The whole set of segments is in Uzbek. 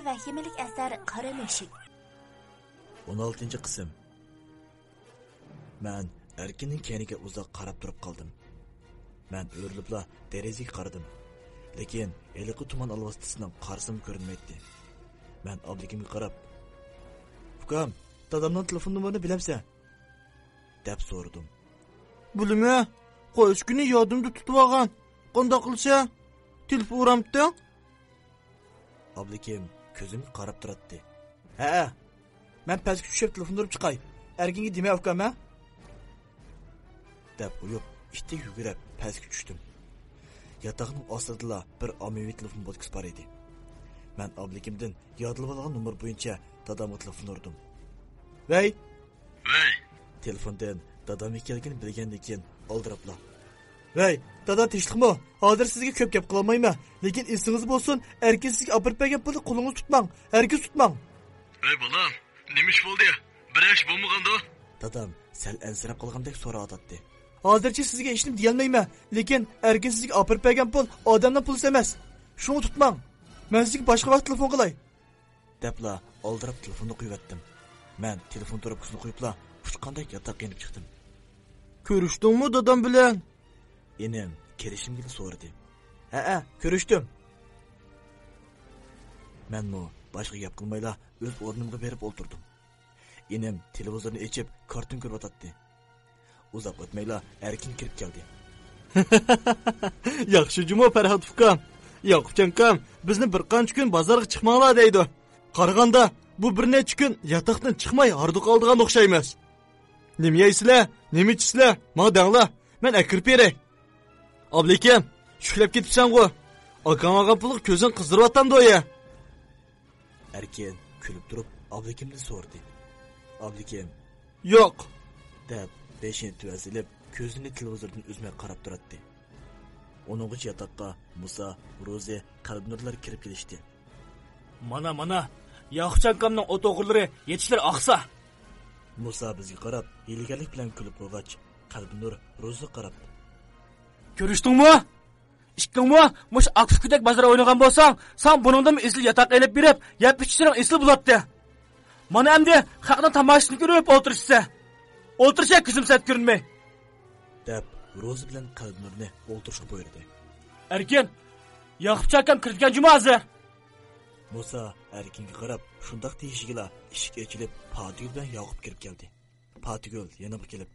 vahimalik asar Qora Mushuk. 16-qism. Men Erkinning keniga uzoq qarab turib qoldim. Men o'rilibla derazaga qaradim. Lekin eliqi tuman alvastisining qarsim ko'rinmaydi. Men obligimga qarab, "Ukam, dadamning telefon numarini bilamsan?" deb so'radim. Bilma, qo'yish kuni yodimda tutib olgan. Qanday qilsa, telefon uramdi. Obligim ko'zimga qarab turadi. "Ha, men pastga tushib telefon urib chiqay. Erkinga demay ukam, ha?" deb uyib, itdek yugurib pastga tushdim. Yatağının ostida bir ommaviy telefon botkisi bor edi. Men obligimdan yodlab olgan nomer bo'yicha dadamga telefon urdim. "Vay!" Telefondan dadam ekanligini bilgandan keyin oldiribla. "Vay, dada tinchlikmi? Hozir sizga ko'p gap qilolmayman, lekin esingiz bo'lsin, Erkin sizga olib bergan pulni qo'lingiz tutmang, hargiz tutmang." "Ey bolam, nima ish bo'ldi? Bir ish bo'lmaganda?" Dadam sal ansirab qolgandek so'rayotdi. Hozircha sizga hech nima deyolmayman, lekin Erkin sizga olib bergan pul odamning puli emas. Shuni tutmang. Men sizga boshqa vaqt telefon qilay. Debla oldirib telefonni qo'yibdim. Men telefon trubkasini qo'yibla uchqandek yotoqqa inib chiqdim. Ko'rishdingmi dadam bilan? Enim kelishimga so'radi. "Ha, ko'rishdim." Menmi boshqa gap qilmayla o'z o'rnimga berib o'tirdim. Enim televizorni ochib kartun ko'ryotdi. Uzoq o'tmayla Erkin kirib keldi. "Yaxshi juma Farhod ukam. Yoqubchankam bizni bir qancha kun bozorga chiqmoqlar deydi. Qaraganda bu bir necha kun yotoqdan chiqmay harda qoldigan o'xshaymiz. Nima yeysizlar? Nima ichsizlar? Menga danglar. Men akirib beray." "Oblekim, shuklab ketibsan-ku. Akam pulni ko'zing qizdiryapti o'ya." Erkin kulib turib obligimni so'radi. Obligim, "Yo'q" deb beshini tuvazilib, ko'zini televizordan uzmay qarab turadi. Onun yotoqqa Musa, Rozi, Qalbnurlar kirib kelishdi. Mana, Yoqubchankamning o't o'g'irlari yetishlar oqsa. Musa bizga qarab, hiylagarlik bilan kulib qo'ygach, Qalbnur Rozi qarab, "Ko'rishdingmi? Ikkingmi mush aktifkudek bozor o'ynagan bo'lsang, sen buningdan esli yotoq elib berib, yeb ichishing esli bo'ladi. Mana endi xalqni tamoshasini ko'rib o'tirishsa, ko'zim sat ko'rinmay." deb Rozi bilan Qalbnurni o'ltirishga buyurdi. "Erkin, Yoqubchankam kirgan juma hozir." Musa Erkinga qarab, shundoq deyishigila eshik ochilib, Patigul bilan Yoqub kirib keldi. Patigul yanıma kelib,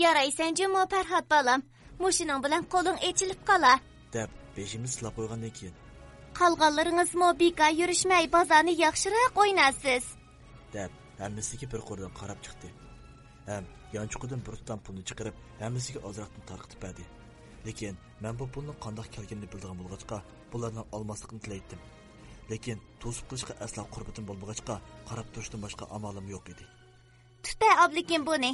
"Yaraysan juma Farhod bolam. Mushining bilan qo'ling echilib qolar" deb beshimni silab qo'ygandan keyin, "Qolganlaringiz beka yurishmay bozorni yaxshiroq o'ynasiz" deb hammasiga bir qo'ldan qarab chiqdi. Ham yanchuqidan bir tutam pulni chiqarib, hammasiga ozroqdan tarqitib berdi. Lekin men bu pulning qanday kelganini bildigan bo'lg'achqa, bularni olmaslikni tilaydim. Lekin to'sib qilishga aslo qurbatim bo'lmag'achqa, qarab turishdan boshqa amalim yo'q edi. "Tuta obligim buni.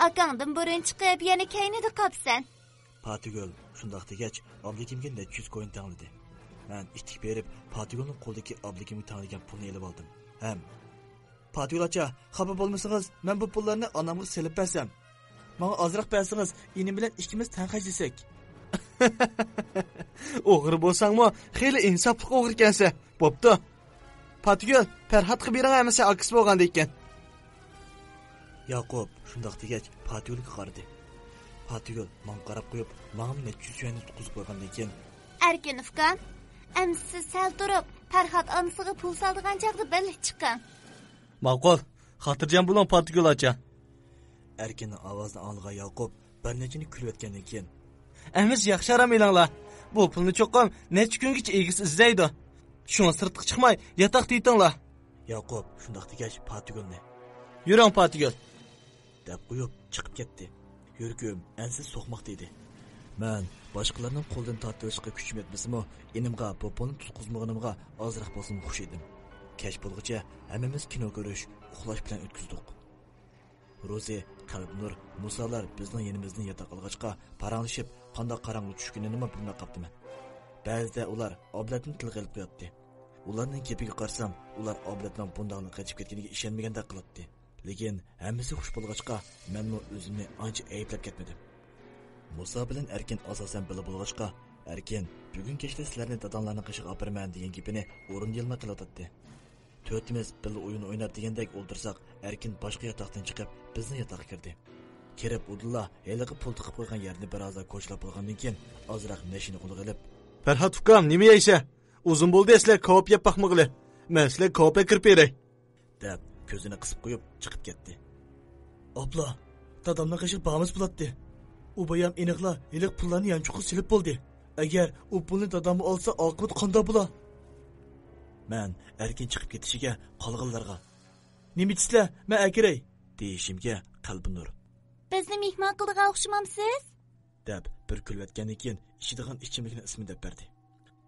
Akangdan burun chiqib, yana kaynida qopsan." Patigul shundoq degach, obligimga 400 ko'yin tangladi. Men ichib berib, Patigulning qo'lidagi obligimga tanlagan pulni elib oldim. Ham "Patigul acha, xafa bo'lmasangiz, men bu pullarni onamga selib bersam. Menga ozroq bersangiz, enim bilan ikkimiz tanqajlasak." O'g'ri bo'lsangmi, xeyli insofli o'g'ri ekansan. Bo'pti. Patigul, Farhodga bering emas, akis bo'lganda ekan. Yoqub shundoq degach, Patigulga qaradi. Patigul menga qarab qo'yib, menga 400 yuanni tutqizib qo'ygandan keyin, "Erkin ukam, siz sal turib, Farhod onasiga pul soldigan chaqda birlik chiqqan." Ma'qul, xotirjam bo'ling Patigul acha. Erkinning ovozini anglagan Yoqub bir nechini kulib o'tgandan keyin, "Amiz yaxshi aramaylar. Bu pulni cho'qim necha kungacha egisi izlaydi. Shuni sirtqa chiqmay, yotoq deytinglar." Yoqub shundoq degach, Patigulni, "Yuring Patigul" deb qo'yib chiqib ketdi. Yurgim ansiz so'qmoqda edi. Men boshqalarning qo'ldan tortilishga kuchim yetmasimi, enimga bu pulni tutqizmaganimga ozroq bo'lsin xush edim. Kech bo'lguncha hammamiz kino ko'rish, uxlash bilan o'tkazdik. Rozi, Qalbnur, Musalar bizning yenimizdan yotoq olg'achqa paranglashib, qanday qarang'i tushganini bilmay qopdiman. Ba'zida ular oblatni tilga olib qo'yatdi. Ularning gapiga qarsam, ular oblatning bundoqni qochib ketganiga ishonmagandek qiladi. Lekin hammasi xush bo'lg'achqa, menmi o'zimni ancha ayblab ketmadim. Musa bilan Erkin asosan bila bo'lg'achqa, Erkin bugun kechda sizlarni dadanglarning qishiga olib borman degan gapini o'rinda yilma qilyotdi. To'rtimiz birga o'yin o'ynab degandek o'ldirsak, Erkin boshqa yotoqdan chiqib, bizni yotoqqa kirdi. Kirib Udulla heliqi pul tiqib qo'ygan yerni biroz ko'chlab bo'lgandan keyin ozroq mashina qo'lga olib, Farhod ukam, nima yeysa? Uzun bo'ldi sizlar kavop yeb baxmag'ili. Men sizlar kavopga kirib beray. deb ko'zini qisib qo'yib chiqib ketdi. Abla, dadamning qishi bağımız bulatdi. U bayam eniqla heliq pullarni yanchuqqa silib bo'ldi. Agar u pulni dadam olsa, oqibat qanday bo'lar? Men Erkin chiqib ketishiga qolganlarga nima deysizlar? Men akiray deyishimga qalbi nur Bizni mehmon qildigan o'xshamamsiz? deb bir kulvatgandan keyin ichidigan ichimlikni ismi deb berdi.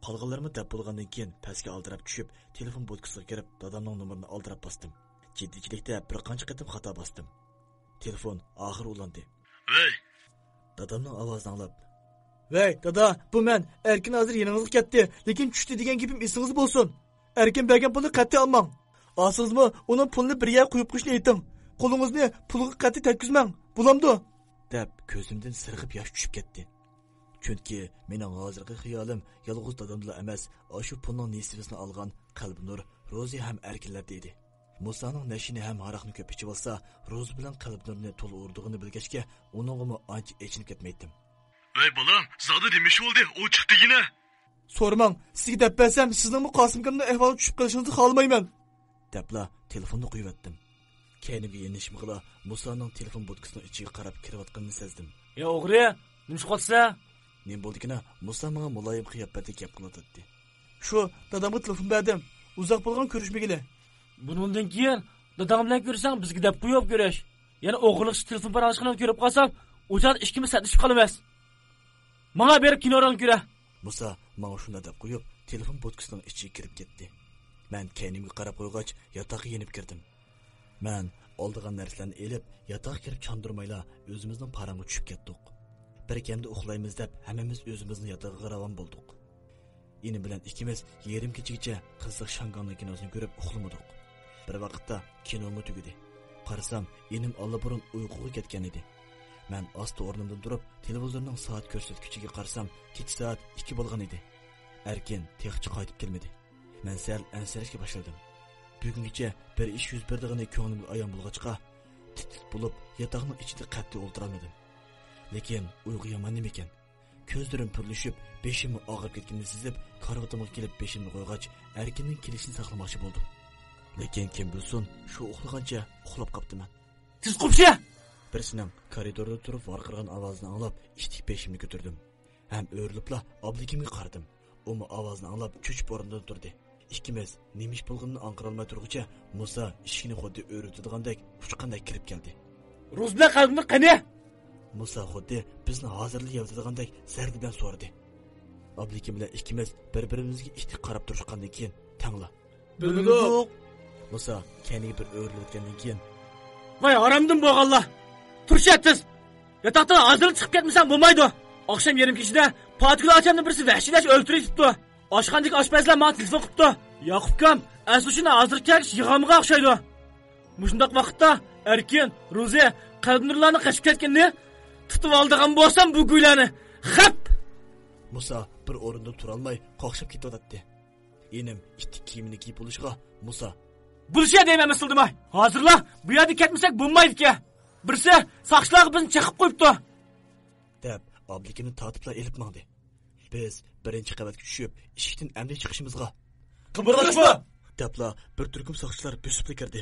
Qolganlarni deb bo'lgandan keyin pastga aldirab tushib, telefon budkasiga kirib, dadamning nomerini aldirab bosdim. Jiddichilikda bir qancha qatim xato bosdim. Telefon oxir ulandi. Vey, Dadamning ovozini anglab, "Vey, dada, bu men. Erkin hozir yaningizga ketdi, lekin tushdi degan gapim esingizda bo'lsin. Erkin bergan pulni qat'iy olmang. Olsizmi, uning pulni bir yer qo'yib qo'yishni ayting. Qo'lingizni pulga qat'iy tekkizmang. Bo'lamdi?" deb ko'zimdan sirg'ib yosh tushib ketdi. Chunki mening hozirgi xiyolim yolg'iz dadamla emas, shu pulning nisbasini olgan qalbi nur, Rozi ham Erkinlarda edi. Musaning nashini ham haraqni ko'p ichib olsa, Rozi bilan qalbi nurni to'la urdig'ini bilgachga, uningmi ancha echinib ketmaydim. vey balam, zada demiş oldu, o çıktı yine. Sormang, sizga deb bersam, sizningmi Qosimkamning ahvoli tushib qolishingizni xohlamayman. Debla telefonni qo'yib etdim. Keynimga yenishmig'ila Musaning telefon budkasining ichiga qarab kirayotganini sezdim. Ya o'g'ri, nima qilsa? Nima bo'ldikina? Musa menga muloyim qiyofatda gap qilyotdi. Shu dadamga telefon berdim. Uzoq bo'lgan ko'rishmagili. Bundan keyin dadam bilan ko'rsang bizga deb qo'yib ko'rish. Yana o'g'irlik telefon paralashqini ko'rib qolsam, o'jar ishkimiz satishib qolamiz. Menga berib kinodan ko'ra. Musa menga shunda deb qo'yib, telefon budkasining ichiga kirib ketdi. Men keynimga qarab qo'ygach, yotoqqa yenib kirdim. Men oldigan narsalarni elib, yotoqqa kirib chondurmayla o'zimizning paramga tushib ketdik. Bir kemda uxlaymiz deb hammamiz o'zimizni yotoqqa ravon bo'ldik. Inim bilan ikkimiz yerim kechagacha qiziq Shanganning kinosini ko'rib uxlamadik. Bir vaqtda kinomi tugadi. Qarasam, inim allaburun uyquga ketgan edi. Men asta o'rnimdan turib, televizorning soat ko'rsatkichiga qarasam, kech soat 2 bo'lgan edi. Erkin texchi qaytib kelmadi. Men sal ansirashga boshladim. Bugungacha bir ish yuz berdigini ko'nglimga ayon bo'lgachqa, titik bo'lib yotoqning ichida qattiq o'ltirolmadim. Lekin uyqu yomon nima ekan? Ko'zlarim purlashib, beshimni og'rib ketganini sezib, qarg'atimga kelib beshimni qo'ygach, Erkinning kelishini saqlamoqchi bo'ldim. Lekin kim bilsin, shu uxlagancha uxlab qoptiman. Siz qupshi! Birisining koridorda turib varqirgan ovozini anglab, ishtik beshimni ko'tardim. Ham o'rilibla obligimga qaradim. Umi ovozni anglab, cho'chib o'rnidan turdi. Ikkimiz nemish bo'lganini anqirolmay turguncha, Musa ishini xuddi o'ritadigandek uchqanday kirib keldi. Rus bilan qalbimni qani? Musa xuddi bizni hozirlik yavdadigandek zardi bilan so'radi. Obligim bilan ikkimiz bir-birimizga ishtik qarab turishgandan keyin tangla. Bilmadik. Musa keniga bir o'rilib keyin, Voy haramdan bo'lganlar. Turishyapsiz. Yotoqdan hozir chiqib ketmasam bo'lmaydi. Oqshom yarim kechida Patkul achamning birisi vahshiylash o'ltiribdi. Oshxonadagi oshpazlar menga telefon qilibdi. Yoqubkam, asli shuni hozir kelish yig'amiga o'xshaydi. Mushundaq vaqtda Erkin, Rozi, qalbnurlarni qashib ketganni tutib oldigan bo'lsam bu guylarni. Xap! Musa bir o'rinda tura olmay qoqshib ketdi. Enim ittik kiyimini kiyib olishga Musa Bulsha deyman misildimay. Hozirlar bu yerda ketmasak bo'lmaydi-ki. Birisi saqchilar bizni chiqib qo'yibdi. deb obligimni tortibla elib mangdi. Biz birinchi qavatga tushib, eshikdan amdi chiqishimizga Qimirlashma! debla bir turkum saqchilar bosib kirdi.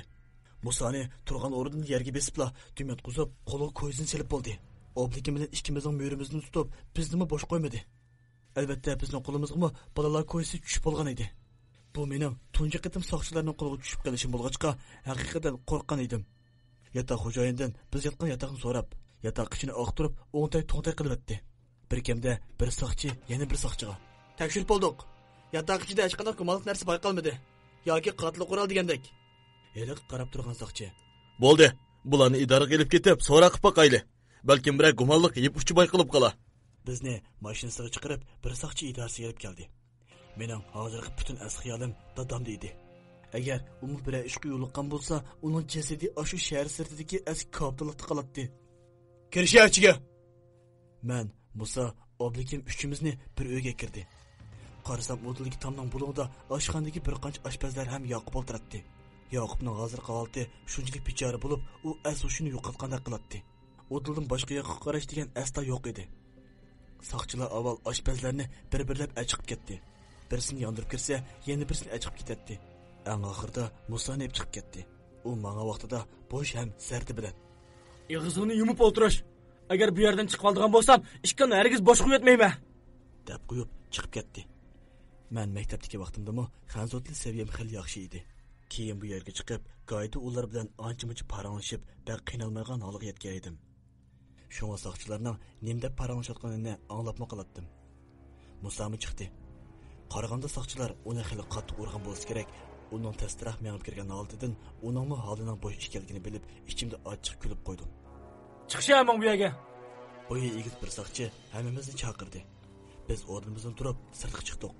Musani turgan o'rnidan yerga besibla dumat quzib, qo'liga ko'zini silib bo'ldi. Obligim bilan ikkimizning mo'rimizni tutib, bizni bo'sh qo'ymadi. Albatta bizning qo'limizga bolalar ko'yisi tushib bo'lgan edi. Bu mening tunji qitim saqchilarning qo'liga tushib qolishim bo'lgachqa, haqiqatan qo'rqqan edim. Yotoq xo'jayindan biz yotgan yotoqni so'rab, yotoq ichini oqtirib, o'ngtay-to'ngtay qilib o'tdi. Bir kimda bir saqchi, yana bir saqchiga tekshirib oldik. Yotoq ichida hech qanday gumonli narsa bayqalmadi. Yoki qotil qo'ral degandek. Eliq qarab turgan saqchi. Bo'ldi. Bularni idoraga elib ketib, so'roq qilib boqayli. Balkim bir gumonlik yeb uchi bayqalib qola. Bizni mashinasiga chiqarib, bir saqchi idorasiga olib keldi. Mening hozirgi butun as-xiyolim dadamda edi. Agar umid bilan ishga yo'liqqan bo'lsa, uning jasadi shu shahar sirtidagi eski kaptalikda qoladi. Kirishchiga. Men Musa obligim uchimizni bir uyga kirdi. Qarasam o'tildagi tomning bulug'ida oshxonadagi bir qancha oshpazlar ham Yoqub o'tiribdi. Yoqubning hozirgi holati shunchalik bechora bo'lib, u as-hushini yo'qotgandek qiladi. O'tildan boshqa yoqqa qarash degan aslo yo'q edi. Saqchilar avval oshpazlarni bir-birlab achiqib ketdi. Birisini yondirib kirsa, yana birisini achiqib ketdi. Eng oxirida Musoni chiqib ketdi. U menga vaqtida bo'sh ham sardi bilan. Ig'izingni yumib o'tirish. Agar bu yerdan chiqib oladigan bo'lsam, ishkani hargiz bosh qo'yatmayman. deb qo'yib chiqib ketdi. Men maktabdagi vaqtimdami xanzor til saviyam xil yaxshi edi. Keyin bu yerga chiqib, qoida ular bilan ancha-muncha paranglashib, baq qiynalmagan holga yetgan edim. Shunga saqchilarning nimda paranglashayotganini anglabma qolatdim. Musami chiqdi. Qaraganda saqchilar uni xil qattiq urgan bo'lsa kerak. Uning tasdiroq menib kirgan holdidan uning holining bo'sh ekanligini bilib, ichimda ochiq kulib qo'ydim. Chiqshaman bu yerga. Bu yigit bir saqchi hammamizni chaqirdi. Biz o'rnimizdan turib sirtga chiqdik.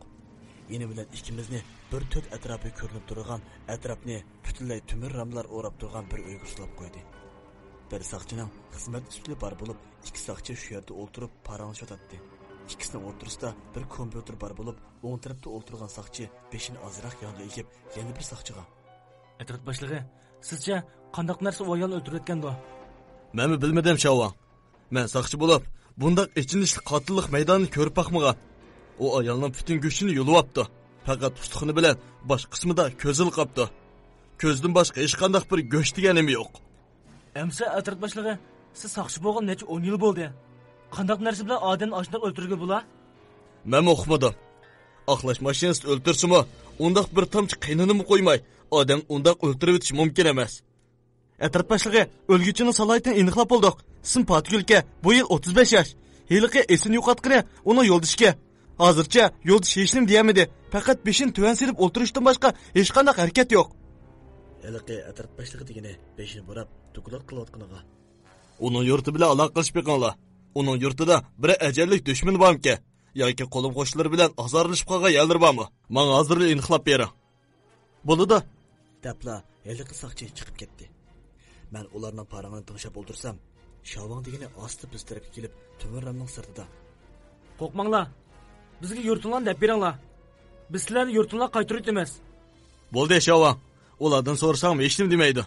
Yeni bilan ikkimizni bir to'rt atrofi ko'rinib turgan, atrofni butunlay tumir ramlar o'rab turgan bir uyga uslab qo'ydi. Bir saqchining xizmat ustuli bor bo'lib, ikki saqchi shu yerda o'ltirib paranglashayotdi. İkisining o'rtasida bir kompyuter bor bo'lib, o'ng tarafda o'ltirgan saqchi beshini ozroq yonga egib, yana bir saqchiga: "Atrot boshlig'i, sizcha qanday narsa u ayolni o'ltirayotgandi?" "Men bilmadim, Shavon. Men saqchi bo'lib, bundaq ichinishli qotillik maydonini ko'rib baxmagan. O ayolning butun go'shtini yulibdi. Faqat ustuxini bilan bosh qismida ko'zil qopdi. Ko'zdan boshqa hech qanday bir go'sht deganim yo'q." "Amsa atrot boshlig'i, siz saqchi bo'lgan necha 10 yil bo'ldi. Qanday narsa bilan odamni ashundoq o'ltirgan bo'lar?" "Men o'qimadim. Aqlash mashinasi o'ltirsimi, undaq bir tomchi qiynanimi qo'ymay, odam undaq o'ltirib o'tish mumkin emas." "Atrot boshlig'i, o'lguchining salohiyatini aniqlab oldik. Ism Patgulka, bu yil 35 yosh. Hiliqi esini yo'qotqini, uni yo'ldishga. Hozircha yo'ldish hech nim deyamidi. Faqat beshin tuvan silib o'ltirishdan boshqa hech qanday harakat yo'q." Hiliqi atrot boshlig'i degani beshini burab, dukulat qilayotganiga. "Uning yurti bilan aloqa qilishib beqinglar. Uning yurtida bir ajallik dushman bormi? Yoki qo'lim qo'shnilari bilan azorlashib qolgan yerlar bormi? Menga hozir aniqlab bering." "Bo'ladi." Dapla hiliqi saqchi chiqib ketdi. Men ularning parangini tinglab o'ltirsam, Shavon degani osti biz tarafga kelib, tumirramning sirtida: "Qo'rqmanglar. Bizga yurtinglarni deb beringlar. Biz sizlarni yurtinglarga qaytarib o'tamiz." "Bo'ldi, Shavon. Ulardan so'rasam hech nim demaydi.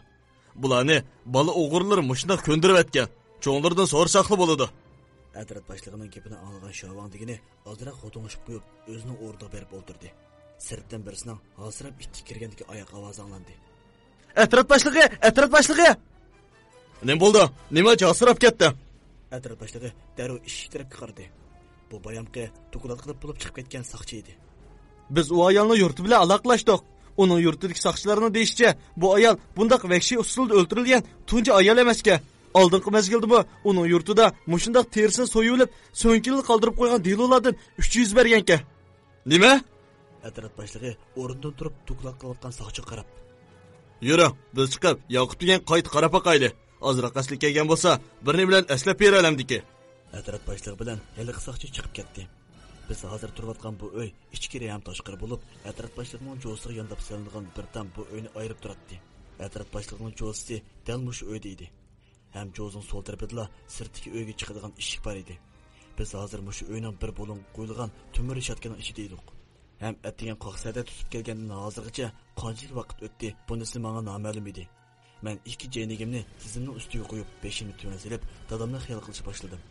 Bularni bola o'g'irlar mushundoq ko'ndirib etgan. Cho'nglardan so'rasaqli bo'ladi." Atrot boshlig'ining gapini anglagan Shavon degani ozroq xo'tingishib qo'yib, o'zining o'rniga berib o'ltirdi. Sirtdan birisining hozirab itga kirgandagi oyoq ovozi anglandi. "Atrot boshlig'i! Nima bo'ldi? Nima jasirab ketdi?" Atrot boshlig'i darrov eshik tarafga qaradi. Bu bayamqi dukulat qilib bo'lib chiqib ketgan saqchi edi. "Biz u ayolni yurti bilan aloqalashdik. Uning yurtidagi saqchilarning deyishicha, bu ayol bundaq vahshiy usulda o'ltirilgan tunji ayol emasga. Oldingi mezgildimi uning yurtida mushundaq terisini so'yilib, so'ngkilni qoldirib qo'ygan delolardan 300 berganka." "Nima?" Atrot boshlig'i o'rnidan turib dukulat qilayotgan saqchiga qarab: "Yuring, biz chiqib, Yoqub degan qayt qarab boqayli. Ozroq asli kelgan bo'lsa, birini bilan eslab beralamdiki." Atrot boshlig'i bilan hiliqi saqchi chiqib ketdi. Biz hozir turayotgan bu uy ichkari ham tashqari bo'lib, atrot boshlig'ining jo'siga yondab solingan bir tam bu uyni ayirib turadi. Atrot boshlig'ining jo'si dal mush uyda edi. Ham jo'zning so'l tarafida sirtdagi uyga chiqadigan eshik bor edi. Biz hozir mush uyning bir bo'lin qo'yilgan tumir ishotgan ichida edik. Ham atdigan qoqsada tutib kelgandan hozirgacha qancha vaqt o'tdi, bunisi menga noma'lum edi. Men ikki jaynigimni tizimning ustiga qo'yib, beshini tuvan silib, dadamni xiyol qilishga boshladim.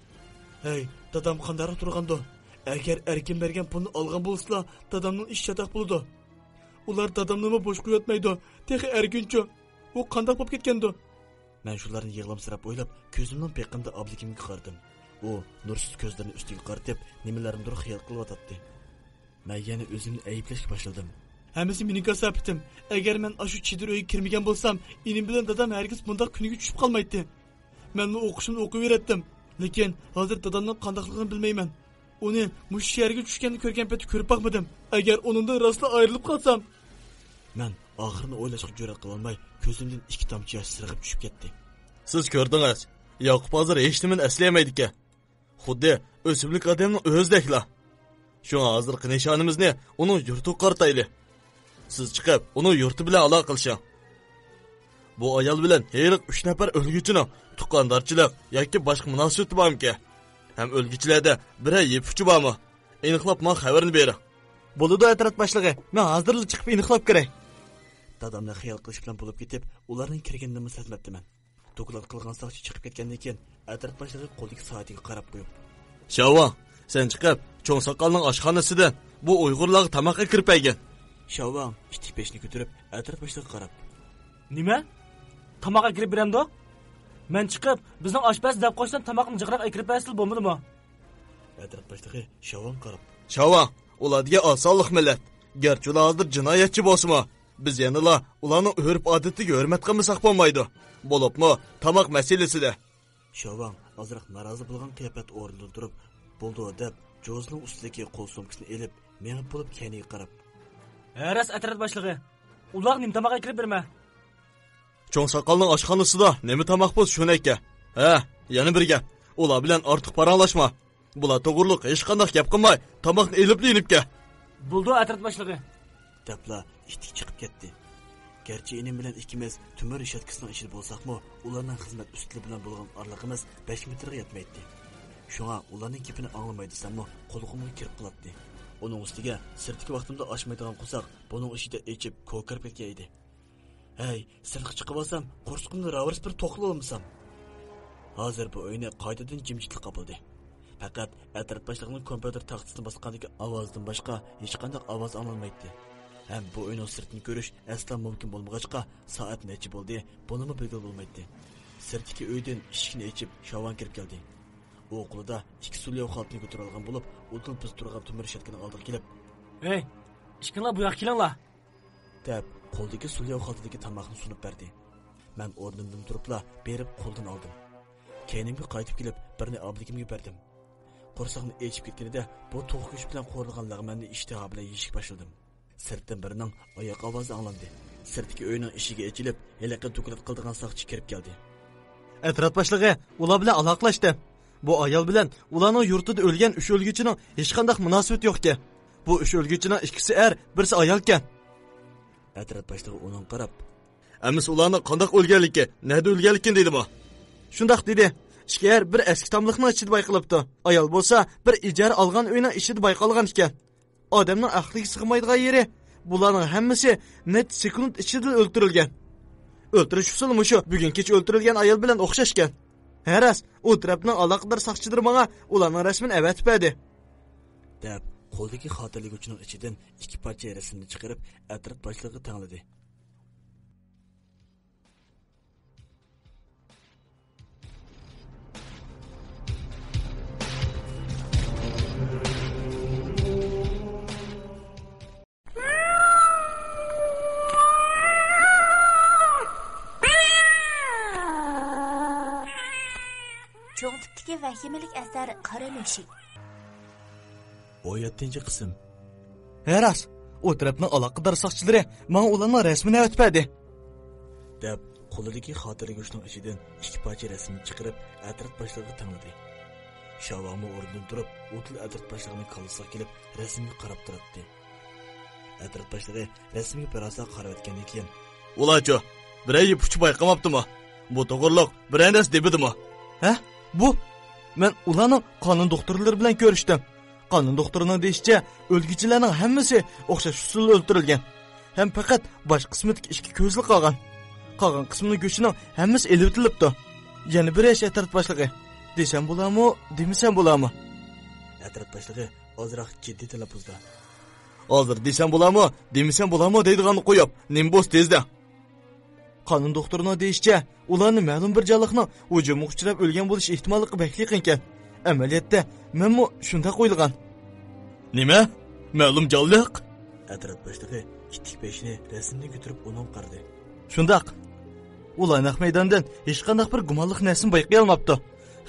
"Hey, dadam qanday turgandi? Agar erkin bergan pulni olgan bo'lsa, dadamning ish chatoq bo'ladi. Ular dadamni bo'sh qo'yatmaydi. Texi erkinchi. U qanday bo'lib ketgandi?" Men shularni yig'lamsirab o'ylab, ko'zimning beqimda obligimga qaradim. U nursiz ko'zlarini ustiga qaratib, nimalarnidir xiyol qilyotdi. Men yana o'zimni ayblashga boshladim. "Hammasi mening kasobatim. Agar men ashu chidir uyga kirmagan bo'lsam, inim bilan dadam hargiz bunday kuniga tushib qolmaydi. Men bu o'qishimni o'qiyverdim. Lekin hozir dadamning qandayligini bilmayman. Uni mush yerga tushganini ko'rgan paytda ko'rib baxmadim. Agar uningdan rostla ayrilib qolsam..." Men oxirini o'ylashga jur'at qila olmay, ko'zimdan ikki tomchi yosh sirg'ib tushib ketdi. "Siz ko'rdingiz, Yoqub hozir hech nimani eslamaydi-ku. Xuddi o'simlik odamning o'zideklar. Shunga hozirgi nishonimizni uning yurtiga qaratayli. Siz chiqib, uning yurti bilan aloqa qilishing. Bu ayol bilan heyliq 3 nafar o'lguchining tuqqandarchilik yoki boshqa munosabati bormi? Ham o'lguchilarda biri yepuchi bormi? Aniqlab men xabarini bering." Bo'ladi atrat boshlig'i. Men hozirla chiqib aniqlab kiray. Dadamni xiyol qilish bilan bo'lib ketib, ularning kirganini sezmabdiman. Doklad qilgan soqchi chiqib ketgandan keyin atrat boshlig'i qo'ldagi soatiga qarab qo'yib, Shavon, sen chiqib, cho'ng soqolning oshxonasidan bu Uyg'urlarga tamoqqa kirib aygin. Shavon ittik peshni ko'tarib atrat boshlig'iga qarab, Nima? Tamoqqa kirib beramdi? Men chiqib, bizning oshpaz deb qo'ysan tamoqni jiqroq kirib bersil bo'lmadimi? atrat boshlig'i Shavon qarab, Shavon, ularga osonlik millat. Garchi ular hozir jinoyatchi bo'lsa-mu, biz yanala ularning urf odatiga hurmat qilmasak bo'lmaydi. Bo'libmi, tamoq masalasida. Shavon ozroq norozi bo'lgan qiyofat o'rnidan turib, bo'ldi deb Jozning ustidagi qo'l sumkasini elib, menga bo'lib kaniga qarab, Haras atrat boshlig'i. Ular nim tamoqqa kirib berma. Cho'ng soqolning oshxonasida nima tamoq bo'lsa shuni aytga. Ha, yana bir gap. Ular bilan ortiq paranglashma. Bular to'g'riliq hech qanday gap qilmay, tamoqni elib linibga. Bo'ldi atrat boshlig'i. debla ittik chiqib ketdi. Gerçi inim bilan ikkimiz tumor ishatkisining ichida bo'lsakmi, ularning xizmat ustili bilan bo'lgan orlig'imiz 5 metrga yetmaydi. Shunga ularning gapini anglamaydi desam-mu, qo'lqimga kirib qoladi. Uning ustiga sirtki vaqtimda ochmaydigan qo'saq, buning ishida echib ko'karib ketgan edi. Hey, sirtga chiqib olsam, qo'rsqimni ravrs bir to'qlab olmasam. Hozir bu o'yini qaytadan jimjitlik qopildi. Faqat atrat boshlig'ining kompyuter taxtasini bosqandagi ovozdan boshqa hech qanday ovoz anglanmaydi. Hem bu oyunun sırtını görüş asla mümkün olmagachqa saat neçe bo'ldi, bunimi bilgil bo'lmaydi. Sirtdagi uydan eshikni ochib, Shavon kirib keldi. U qo'lida ikki sulyev xaltini ko'tarib olgan bo'lib, o'tin biz turgan tumir shatkining oldiga kelib, "Hey, ishkinglar bu yoqqa kelinglar." deb qo'ldagi sulyev xaltidagi tamoqni sunib berdi. Men o'rnimdan turibla berib qo'ldan oldim. Keynimga qaytib kelib, birini ablikimga berdim. Qo'rsaqni echib ketganida bu to'q kuch bilan qo'rilgan lag'manni ishtiha bilan yeyishga boshladim. Sirtdan birining oyoq ovozi anglandi. Sirtdagi uyning eshigi ochilib, heliqi to'kilib qildigan soqchi kirib keldi. Atrat boshlig'i ular bilan aloqalashdi. Bu ayol bilan ularning yurtida o'lgan 3 o'lguchining hech qanday munosabati yo'q-ku. Bu 3 o'lguchining ikkisi birisi ayol-kan. Atrat boshlig'i uning qarab, Amis ularning qanday o'lganligi, nada o'lganligini dedi bu. Shundaq dedi. Ikki bir eski tamliqning ichida bayqalibdi. Ayol bo'lsa, bir ijara olgan uyning ichida bayqalgan ekan. Odamning aqliga sig'maydigan yeri bularning hammasi net sekund ichida o'ldirilgan. O'ltirish usuli shu bugun kech o'ldirilgan ayol bilan o'xshashgan. Haras, u tarafning aloqador saqchidir menga ularning rasmini avatib berdi. deb qo'ldagi xotirlaguchining ichidan ikki parcha rasmni chiqarib atrat boshlig'iga tangladi. Cho'ng tipdagi vahimalik asar Qora Mushuk. 17 qism. Haras, o tarafning aloqador saqchilari menga ularning rasmini avatib berdi. deb qo'lidagi xotirlaguchining ichidan ikki parcha rasmni chiqarib atrat boshlig'iga tangladi. Shavon o'rnidan turib, o'til atrat boshlig'ining qolisiga kelib rasmga qarab turibdi. Atrat boshlig'i rasmga biroz qarab o'tgandan keyin, Ularchi, birey puch bayqamabdimi? Bu to'g'riliq birindas debidimi? Ha? Bu men ularning qonun doktorlari bilan ko'rishdim. Qonun doktorining deyishicha, o'lguchilarning hammasi o'xshash usulda o'ldirilgan. Ham faqat bosh qismidagi ikki ko'zli qolgan. Qolgan qismining go'shining hammasi elib o'tilibdi. Yana bir ish atrat boshlig'i. Desam bo'larmi, demasam bo'larmi? atrat boshlig'i ozroq jiddiy talaffuzda. Hozir desam bo'larmi, demasam bo'larmi deydiganni qo'yib, nimbos tezda. Qonun doktorining deyishicha, ularni ma'lum bir jonliqning hujumga uchrab o'lgan bo'lish ehtimolli bakliq ekan. Amaliyotda menmi shunda qo'yilgan. Nima? Ma'lum jonliq? Atrat boshlig'i ittik peshini rasmni ko'tarib uning qaradi. Shundaq. Ular naq maydondan hech qanday bir gumonliq narsa bayqay olmabdi.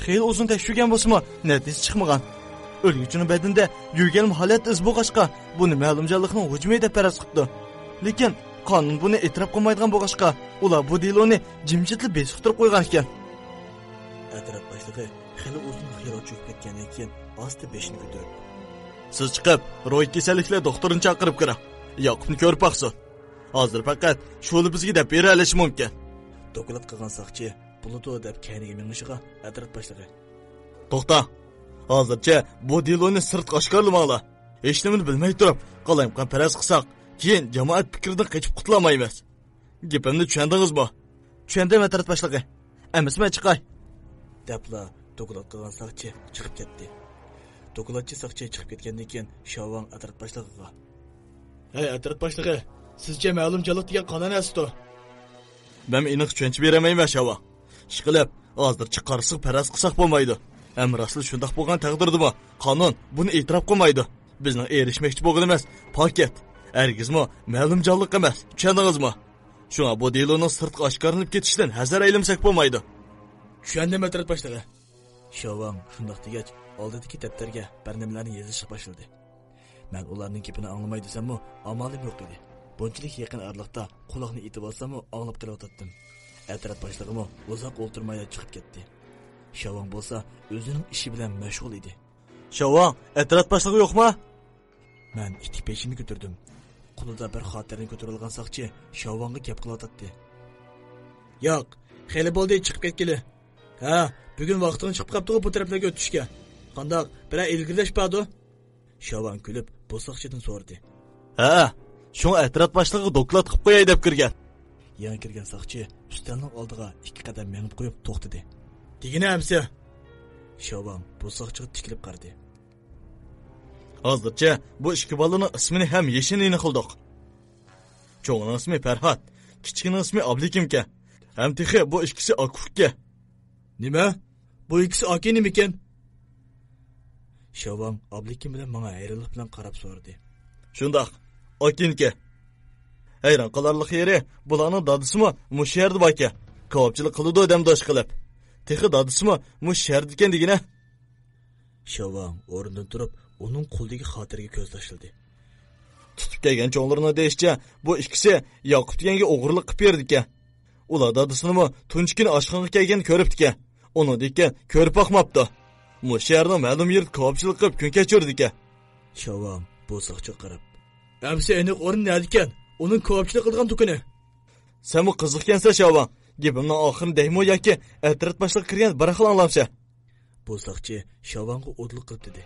Xeyli uzun tekshirgan bo'lsa-mu, natija chiqmagan. O'lguchining badinda yurgan holat iz bo'lg'achqa, buni ma'lum jonliqning hujumi deb faraz qildi. Lekin qonun buni e'tirof qilmaydigan bo'lg'achqa, ular bu deloni jimjitlab besiqtirib qo'ygan ekan. Atrat boshlig'i xeyli uzun xiyol cho'kib ketgandan keyin osti beshini ko'tarib, Siz chiqib, ro'y kasalliklar doktorini chaqirib kira. Yoqubni ko'rib baqsin. Hozir faqat shuni bizga deb bera olishi mumkin. doklad qilgan soqchi buludu deb kayniga mingishiga atrat boshlig'i. To'xta. Hozircha bu deloni sirt oshkorlamanglar. hech nimani bilmay turib qalayimqan faraz qilsak keyin jamoat fikridan qochib qutulamaymiz. Gapimni tushundingizmi? Tushundim atrat boshlig'i. Emasmi chiqay. Depla doklad qilgan saqchi chiqib ketdi. Dokladchi saqchi chiqib ketgandan keyin Shavang atrat boshlig'iga: "Hey atrat boshlig'i, sizcha ma'lumchilik degan qanday narsa-to?" "Men aniq tushuncha beramayman Shavang. Ishqilib, hozircha qarsiq faraz qilsak bo'lmaydi. Ham rostli shundoq bo'lgan taqdirdimi, qonun buni e'tirof qilmaydi. Bizning erishmoqchi bo'lganimiz paket. Hargizmi ma'lumjonlik emas. Tushundingizmi? Shunga bu deloning sirtqa oshkorlanib ketishidan hazar aylamsak bo'lmaydi." "Tushundim atrat boshlig'i." Shavang shundoq degach, oldidagi daftarga bir nimalarni yozishga boshladi. Men ularning gapini anglamay desammi, amalim yo'q edi. Bunchalik yaqin araliqda quloqni etib olsammi, anglab qo'yatdim. Atrat boshlig'imi uzoq o'ltirmay chiqib ketdi. Shavang bo'lsa o'zining ishi bilan mashg'ul edi. "Shavang, atrat boshlig'i yo'qmi?" Men ikki peshimni ko'tardim. Qo'lida bir xotirani ko'tarilgan saqchi Shavangga gap qilyotdi. "Yo'q, xeyli bo'ldi chiqib ketgili. Ha, bugun vaqting chiqib qopti bu taraflarga o'tishga. Qandoq, bir ilgirlash bordi?" Shavang kulib, bu saqchidan so'radi. "Ha, shunga atrat boshlig'i doklad qilib qo'yay deb kirgan." Yangi kirgan saqchi ustalning oldiga ikki qadam menib qo'yib to'xtadi. "Degini hamsi?" Shavang bu saqchiga tikilib qaradi. "Hozircha bu ikki bolaning ismini ham yeshinini qildik. Cho'ngning ismi Farhod, kichikning ismi Ablikimka. Ham texi bu ikkisi Akufka." "Nima? Bu ikkisi aka nima ekan?" Shavang Ablikim bilan menga hayronlik bilan qarab so'radi. "Shundoq, akinka. Hayron qolarlik yeri bularning dadisimi mush yerda bor ekan. Ko'pchilik qiladi odamdosh qilib. Texi dadisimi mush yerda ekan degina." Shavang o'rnidan turib, uning qo'lidagi xotiraga ko'z tashladi. "Tutib kelgan cho'nglarning deyishicha, bu ikkisi Yoqub deganga o'g'irlik qilib berdi ekan. Ular dadisini tunchkini oshxonaga kelgan ko'ribdi ekan. Uni degan ko'rib boqmabdi. Mush yerning ma'lum yerda ko'pchilik qilib kun kechirdi ekan." Shavang bu saqchiga qarab: "Hamsi aniq o'rin nima ekan? Uning ko'pchilik qilgan tukuni. Sen bu qiziqkansan Shavang. Gapimning oxirini deymo yoki atrat boshlig'i kirgan bir xil anglamsa." Bu saqchi Shavangga o'dliq qilib dedi.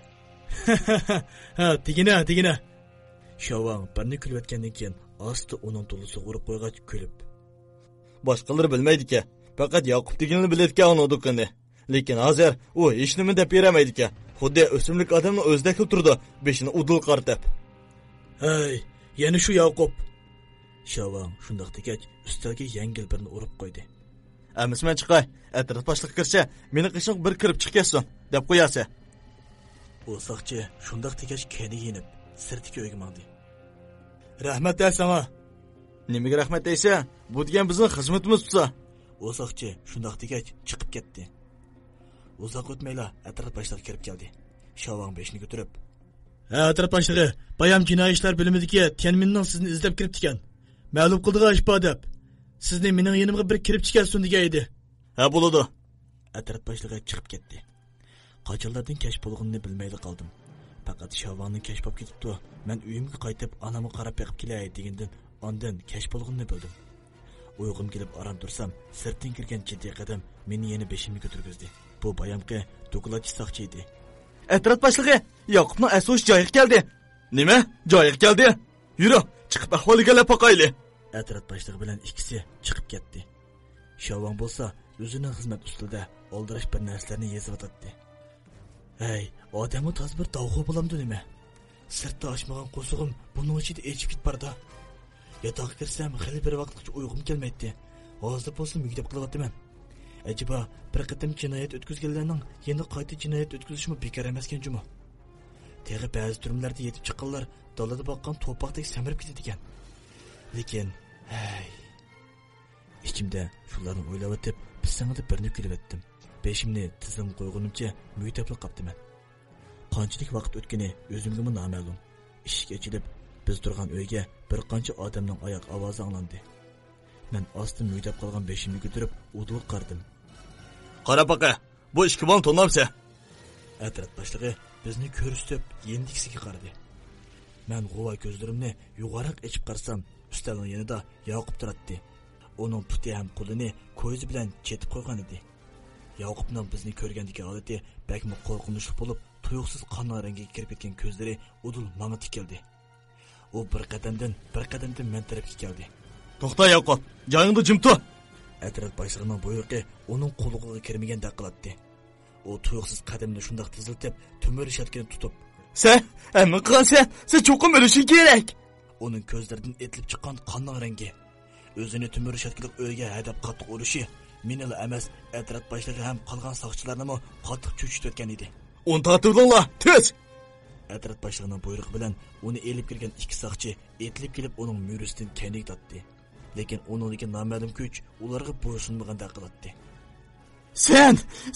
"Ha, tegina." Shavang birni kulayotgandan keyin asta uning to'lisi urib qo'ygach kulib: "Boshqalar bilmaydi ekan. Faqat Yoqub deganini biladigan uni do'konni. Lekin hozir u hech nima deb beramaydi ekan. Xuddi o'simlik odamning o'zidek turdi, beshini udul qartab." "Hey, yana shu Yoqub." Shavang shundoq degach, ustalga yengil birini urib qo'ydi. "Amisman chiqay, atrat boshlig'i kirsa, meni qishing bir kirib chiqasan" deb qo'yasa. Bu saqchi shundoq degach keni yenib, sirtga uyga mandi. "Rahmat sana." "Nimaga rahmat deysan? Bu degan bizning xizmatimiz tutsa." U saqchi shundoq degach chiqib ketdi. Uzoq o'tmayla atrat boshlig'i kirib keldi. Shavang beshini ko'tarib: "Ha, atrat boshlig'i, bayam jinoiy ishlar bo'limidagi Tianminning sizni izlab kiribdi ekan. Ma'lum qildigan ish bor deb. Sizni mening yonimga bir kirib chiqarsin degan edi." "Ha, bo'ladi." Atrat boshlig'i chiqib ketdi. Qachonlardan kashf bo'lganini bilmayli qoldim. Faqat Shavangni kashf bo'lib ketibdi. Men uyimga qaytib onamga qarab beqib kelay degandan ondan kashf bo'lganini bildim. Uyqum kelib aram tursam, sirtdan kirgan jiddiy qadam meni yana beshimga ko'targizdi. Bu bayamqi dokladchi saqchi edi. "Atrat boshlig'i, Yoqubning asosiy joyiga keldi." "Nima? Joyiga keldi? Yuri, chiqib ahvoliga lab boqayli." Atrat boshlig'i bilan ikkisi chiqib ketdi. Shavang bo'lsa, o'zining xizmat ustida oldirish bir narsalarni yezib o'tdi. "Hey, odamni toz bir davg'u bo'lamdi nima? Sirtda ochmagan qo'sug'im buning ichida echib ketib bordi. Yotoqqa kirsam, xili bir vaqtgacha uyqum kelmaydi. Hozir bo'lsa mugdab qilyapman. Acaba bir qatim jinoyat o'tkazganlarning yana qayta jinoyat o'tkazishmi bekor emaskan juma? Teg'i ba'zi turumlarda yetib chiqqanlar dalada boqqan to'paqdek samirib ketadi ekan. Lekin, hey, ichimda shularni o'ylab o'tib, pisangda birni kulib etdim. Beshimni tizim qo'ygunimcha mugdablik qaptiman. Qanchalik vaqt o'tgani o'zimga noma'lum. Eshik ochilib, biz turgan uyga bir qancha odamning oyoq ovozi anglandi. Men ostin mugdab qolgan beshimni ko'tarib o'dliq qardim. "Qara baqa, bu ikki bola tonamsa." Atrat boshlig'i bizni ko'rsatib, yendikisiga qaradi. Men g'uva ko'zlarimni yuqoriq ochib qarsam, ustalning yanida Yoqub turibdi. Uning puti ham qo'lini ko'zi bilan chetib qo'ygan edi. Yaqubning bizni ko'rgandagi holati bakmi qo'rqinchli bo'lib, tuyuqsiz qon rangiga kirib ketgan ko'zlari udul menga tikildi. U bir qadamdan men tarafga keldi. To'xta Yaqub, joyingda jim tur. Atrof boshlig'ining buyruqi uning qo'liga kirmagandek qiladi. U tuyuqsiz qadamni shundoq tiziltib, tumir shatkini tutib, Sen, amma sen cho'qim o'lishing kerak. Uning ko'zlaridan etilib chiqqan qonning rangi, o'zini tumir shatkiliq o'yga hadab qattiq urishi menila emas, atrof boshlig'i ham qolgan soqchilarni ham qattiq cho'chitayotgan edi. Uni tortibdinglar, tez. Atrof boshlig'ining buyrug'i bilan uni elib kirgan ikki soqchi etilib kelib uning murisidan kaynik tatdi. Lekin uningdagi noma'lum kuch ularga bo'ysunmagandek qiladi.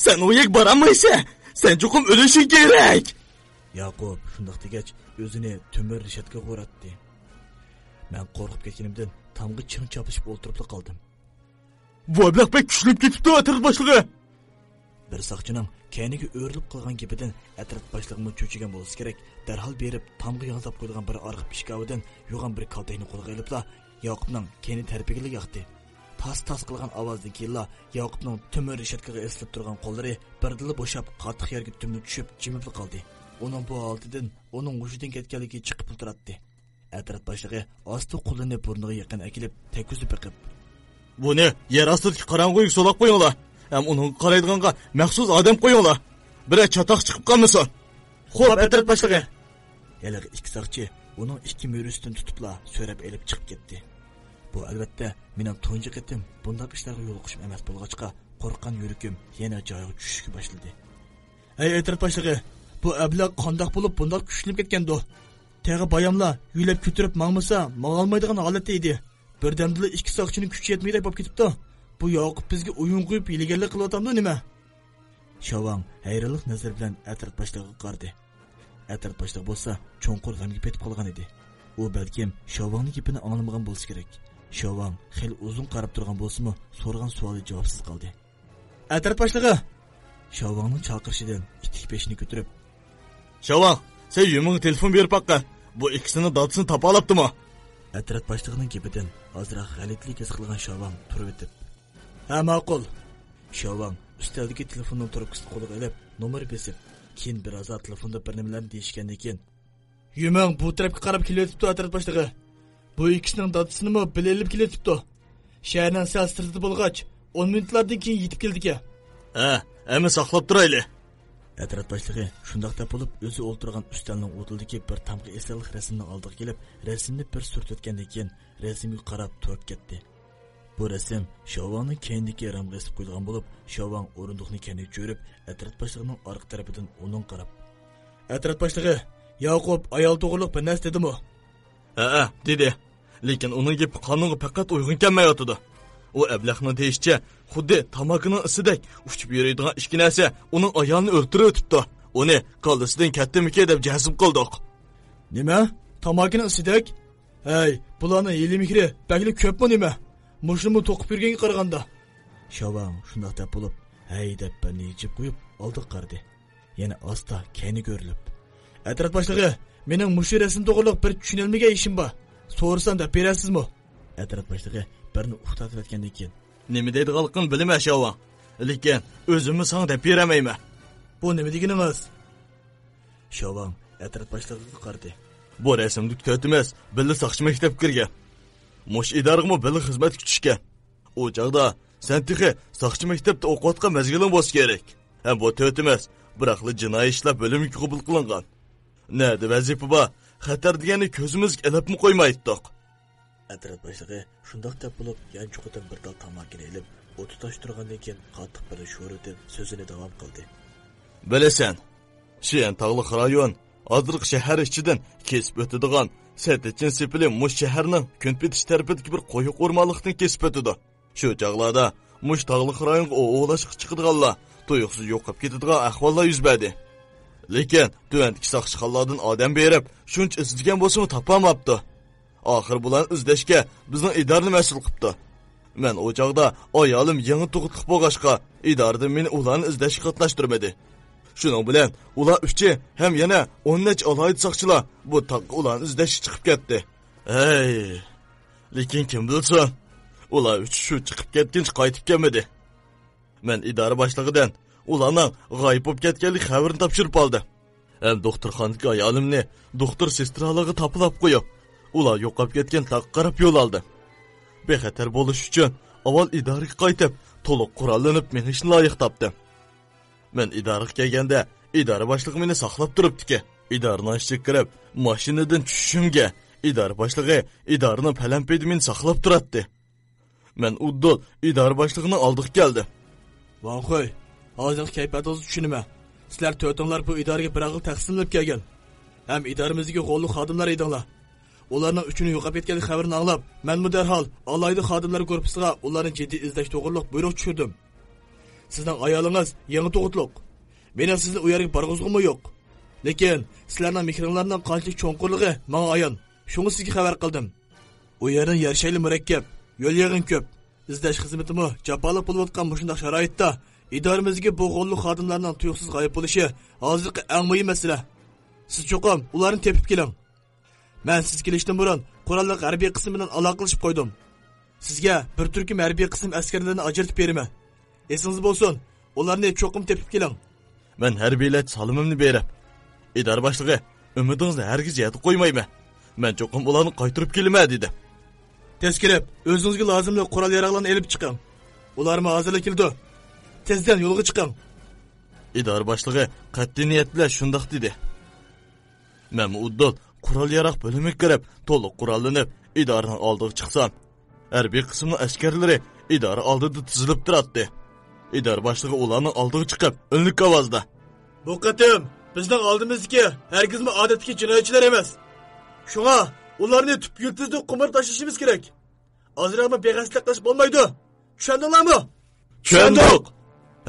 Sen o'yga boramaysan. Sen cho'qim o'lishing kerak. Yaqub shundoq degach o'zini tumir rishatga qo'ratdi. Men qo'rqib ketganimdan tamg'i ching chopishib o'tirib qoldim. Bu ablah bek kuchlib ketibdi atrof boshlig'i. Bir soqchining kayniga o'rilib qolgan gapidan atrof boshlig'ining cho'chigan bo'lsa kerak. Darhol berib tamg'i yozab qo'yilgan bir orqa pishkavidan yo'g'on bir kaltayni qo'lga ilibla Yaqubning kayni tarbiyaga yoqdi. Tas qilgan ovozdan keyin Yaqubning tumir rishatga eslib turgan qo'llari birdila bo'shab qattiq yerga tumib tushib jimib qoldi. Uning bu holatidan uning hushidan ketganligi chiqib turadi. Atrof boshlig'i osti qo'lini burniga yaqin akilib tekuzib biqib, Buni yer ostidagi qorong'uga solib qo'yinglar. Ham uning qaraydiganga maxsus odam qo'yinglar. Bir chatoq chiqib qolmasin. Xo'p, atrof boshlig'i. Yalaq ikki soqchi uning ikki murisidan tutibla so'rab elib chiqib ketdi. Bu albatta mening tunji qitim bunday ishlarga yo'l qo'shib emas bo'lg'achqa qo'rqqan yuragim yana joyiga tushishga boshladi. Ey atrof boshlig'i, bu ablah qandoq bo'lib bunday kuchlanib ketgandi? Tag'i bayamlar yulab ko'tirib mangmasa, mangolmaydigan holatda edi. Birdamda ikki soqchining kuchi yetmaydi bo'lib ketibdi. Bu Yaqub bizga o'yin qo'yib hiylagarlik qilyapti nima? Shavang hayronlik nazar bilan atrof boshlig'iga qaradi. Atrof boshlig'i bo'lsa cho'nqur g'amga petib qolgan edi. U balkim Shavangning gapini anglamagan bo'lsa kerak. Shavang xil uzun qarab turgan bo'lsa-mu, so'ragan savoli javobsiz qoldi. Atrof boshlig'i Shavangning chaqirishidan itik peshini ko'tarib, Shavang, sen yuming telefon berib baqqan. Bu ikkisini dadsini topa olibdimi? Atrof boshlig'ining gapidan ozroq g'alitlik his qilgan Shavang turib o'tib, Ha, ma'qul. Shavang ustidagi telefonning trubkasini qo'liga olib, nomer besib, keyin biroz telefonda bir nimalarni deyishgandan keyin, Yuming bu tarafga qarab kelyapti atrof boshlig'i. Bu ikkisining dadsini bilib kelyapti. Shaharning sal sirtida bo'lg'ach, 10 minutlardan keyin yetib keldik-a. Ha, amma saqlab turayli. Atrof boshlig'i shundoq deb bo'lib o'zi o'ltirgan ustalning o'tildagi bir tamg'i esalik rasmni oldiga kelib, rasmni bir surtayotgandan keyin rasmga qarab turib ketdi. Bu rasm Shavangning keyindagi ramga esib qo'yilgan bo'lib, Shavang o'rindiqni keniga cho'rib, atrof boshlig'ining orqa tarafidan uning qarab, Atrof boshlig'i, Yaqub ayol to'g'riliq bir narsa dedimi? Ha, dedi. Lekin uning gapi qonunga faqat uyg'un kelmayotdi. U ablahning deyishicha, xuddi tamakining isidek uchib yuradigan ikki narsa uning ayolini o'ltirib o'tibdi. Uni qo'lisidan kattamikin deb jazm qildik. Nima? Tamakining isidek? Hey, bularning yili mikri bakli ko'pmi nima? Mushumi to'qib yurganga qaraganda. Shavang shundoq deb bo'lib, hey deb bir nechib qo'yib oldi qardi. Yana asta kayni ko'rilib, Atrof boshlig'i, mening mushu rasm to'g'riliq bir tushunilmagan ishim bor. So'rasam da berasizmi? Atrof boshlig'i birini uxtatib o'tgandan keyin, Nima deydiganligini bilmayman Shavang. Lekin o'zimni sana deb beramayman. Bu nima deganingiz? Shavang atrof boshlig'iga qaradi. Bu rasmdagi to'timiz billa soqchi maktabga kirgan. Mush idoraga billa xizmat kutishgan. O chaqda sen tixi soqchi maktabda o'qiyotgan mazgiling bo'lsa kerak. Ham bu to'timiz biroqli jinoiy ishlar bo'limiga qabul qilingan. Nada vazifa bor? Xatar degani ko'zimizga ilibmi qo'ymaydik. Atrof boshlig'i shundoq deb bo'lib, yanchuqdan bir dal tamakini ilib, o'ti tosh turgandan keyin qattiq bir sho'rida so'zini davom qildi. Bilasan, Shiyan tog'liq rayon, Azriq shahar ichidan kesib o'tadigan Satichin sepili mush shaharning Kunpetish tarafidagi bir qo'yiq o'rmonlikdan kesib o'tadi. Shu chaqlarda mush tog'liq rayonga o'g'lashib chiqadiganlar tuyuqsiz yo'qib ketadigan ahvollar yuz berdi. Lekin tuvandagi soqchilardan odam berib, shuncha izlagan bo'lsa-mu topolmabdi. Oxir bulan izlashga bizning idorani mas'ul qilibdi. Men o chaqda ayolim yangi tug'utliq bo'lg'achqa, idorada meni ularni izlashga qatnashtirmadi. Shuning bilan ular uchi ham yana 10 nech alohida soqchilar bu taqqa ularni izlashga chiqib ketdi. Ey! Lekin kim bilsin, ular uch shu chiqib ketguncha qaytib kelmadi. Men idora boshlig'idan ularning g'oyib bo'lib ketganlik xabarini topshirib oldi. Ham doktorxonaga ayolimni doktor sestralarga topilib qo'yib, ular yo'qolib ketgan taqqa qarab yo'l oldi. Bexatar bo'lish uchun avval idoraga qaytib, to'liq qurollanib menishni loyiq topdim. Men idoraga kelganda idora boshlig'i meni saqlab turibdi-ki, idorani ishga kirib, mashinadan tushishimga idora boshlig'i idorani palampedi meni saqlab turibdi. Men uddol idora boshlig'ining oldiga keldi. Van qo'y, hozirgi kayfiyatingizni tushunaman. Sizlar to'rtinglar bu idoraga bir og'il taqsimlab kelgan. Ham idoramizga qo'lli xodimlar edinglar. Ularning uchini yo'qolib ketganlik xabarini anglab, men bu darhol alayda xodimlar korpusiga ularni jiddiy izlash to'g'riliq buyruq tushirdim. Sizning ayolingiz yangi tug'utliq. Meni sizni u yerga borg'izg'imi yo'q. Lekin sizlarning mehringlarning qanchalik cho'nqurligi menga ayon. Shuni sizga xabar qildim. U yerning yer shayli murakkab, yo'l yig'in ko'p. İzlash xizmatimi jaboliq bo'lib o'tgan shunday sharoitda idoramizga bu qo'lli xodimlarning tuyuqsiz g'oyib bo'lishi hozirgi eng muhim masala. Siz cho'qim ularni tepib keling. Men siz kelishdan burun qurolli harbiy qism bilan aloqalashib qo'ydim. Sizga bir turkum harbiy qism askarlarini ajratib beraman. Esingiz bo'lsin, ularni cho'qim tepib keling. Men harbiylar salimimni berib, idora boshlig'i umidingizni hargiz yetib qo'ymayman. Men cho'qim ularni qaytarib kelaman dedi. Tez kirib, o'zingizga lozimli qurol yarog'larni elib chiqing. Ularni hozirlik keldi. Tezdan yo'lga chiqing. İdora boshlig'i qat'iy niyat bilan shundoq dedi. Men uddol qurol yarog' bo'limiga kirib, to'liq qurollanib, idoraning oldiga chiqsam, harbiy qismning askarlari idora oldida tizilib turibdi. İdora boshlig'i ularning oldiga chiqib, o'nlik ovozda: "Bu qatim bizning oldimizdagi hargizmi odatdagi jinoyatchilar emas. Shunga ularni tüp yurtizda qumar tashishimiz kerak. Ozroqmi beg'aslik qilish bo'lmaydi. Tushundinglarmi?" "Tushundik."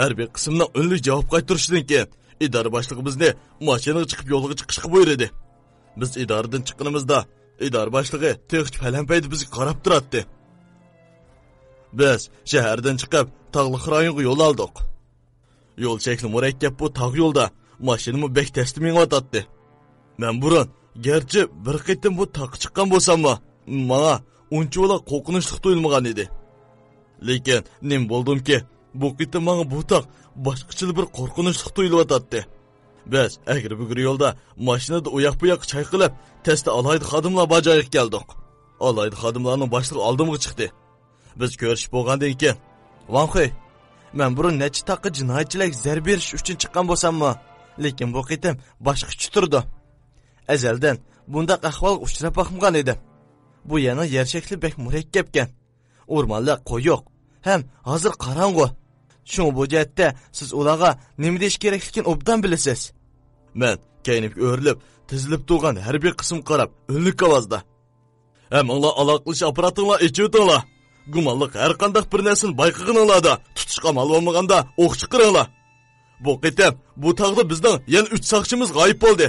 Harbiy qismning o'nlik javob qaytarishidan keyin idora boshlig'i bizni mashinaga chiqib yo'lga chiqishga buyurdi. Biz idoradan chiqqanimizda idora boshlig'i text palampaydi bizga qarab turardi. Biz shahardan chiqib tog'li rayonga yo'l oldik. Yo'l shakli murakkab bu tog' yo'lda mashinamni bek tashli meng'otdi. Men burun garchi bir qitim bu taqqa chiqqan bo'lsam-mu, menga uncha qo'rqinchli tuyulmagan edi. Lekin nim bo'ldimki, bu qitim menga bu taq boshqacha bir qo'rqinchli tuyulyotdi. Biz agri-bugri yo'lda mashinada uyoq-buyoq chayqilib, tezda alayda xodimlar bajoyiga keldik. Alayda xodimlarning boshlig'i oldimga chiqdi. Biz ko'rishib bo'lgandan keyin, "Vanxoy, men burun necha taqqa jinoyatchilar zarb berish uchun chiqqan bo'lsam-mu, lekin bu qitim boshqacha turdi. Azaldan bundaq ahvolga uchrab boqmagan edim. Bu yana yer shakli bek murakkabkan. O'rmonlar qo'yoq, ham hozir qorong'u. Shu bu jihatda siz ularga nima deyish kerakligini obdan bilasiz." Men kaynib o'rilib, tizilib turgan harbiy qism qarab, o'nlik ovozda: "Haminglar aloqalash apparatinglar ichiyotinglar. Gumonliq har qanday bir narsani bayqag'ininglarda, tutishga mal bo'lmaganda o'q chiqaringlar. Bu qitim bu tog'da bizning yana 3 saqchimiz g'oyib bo'ldi.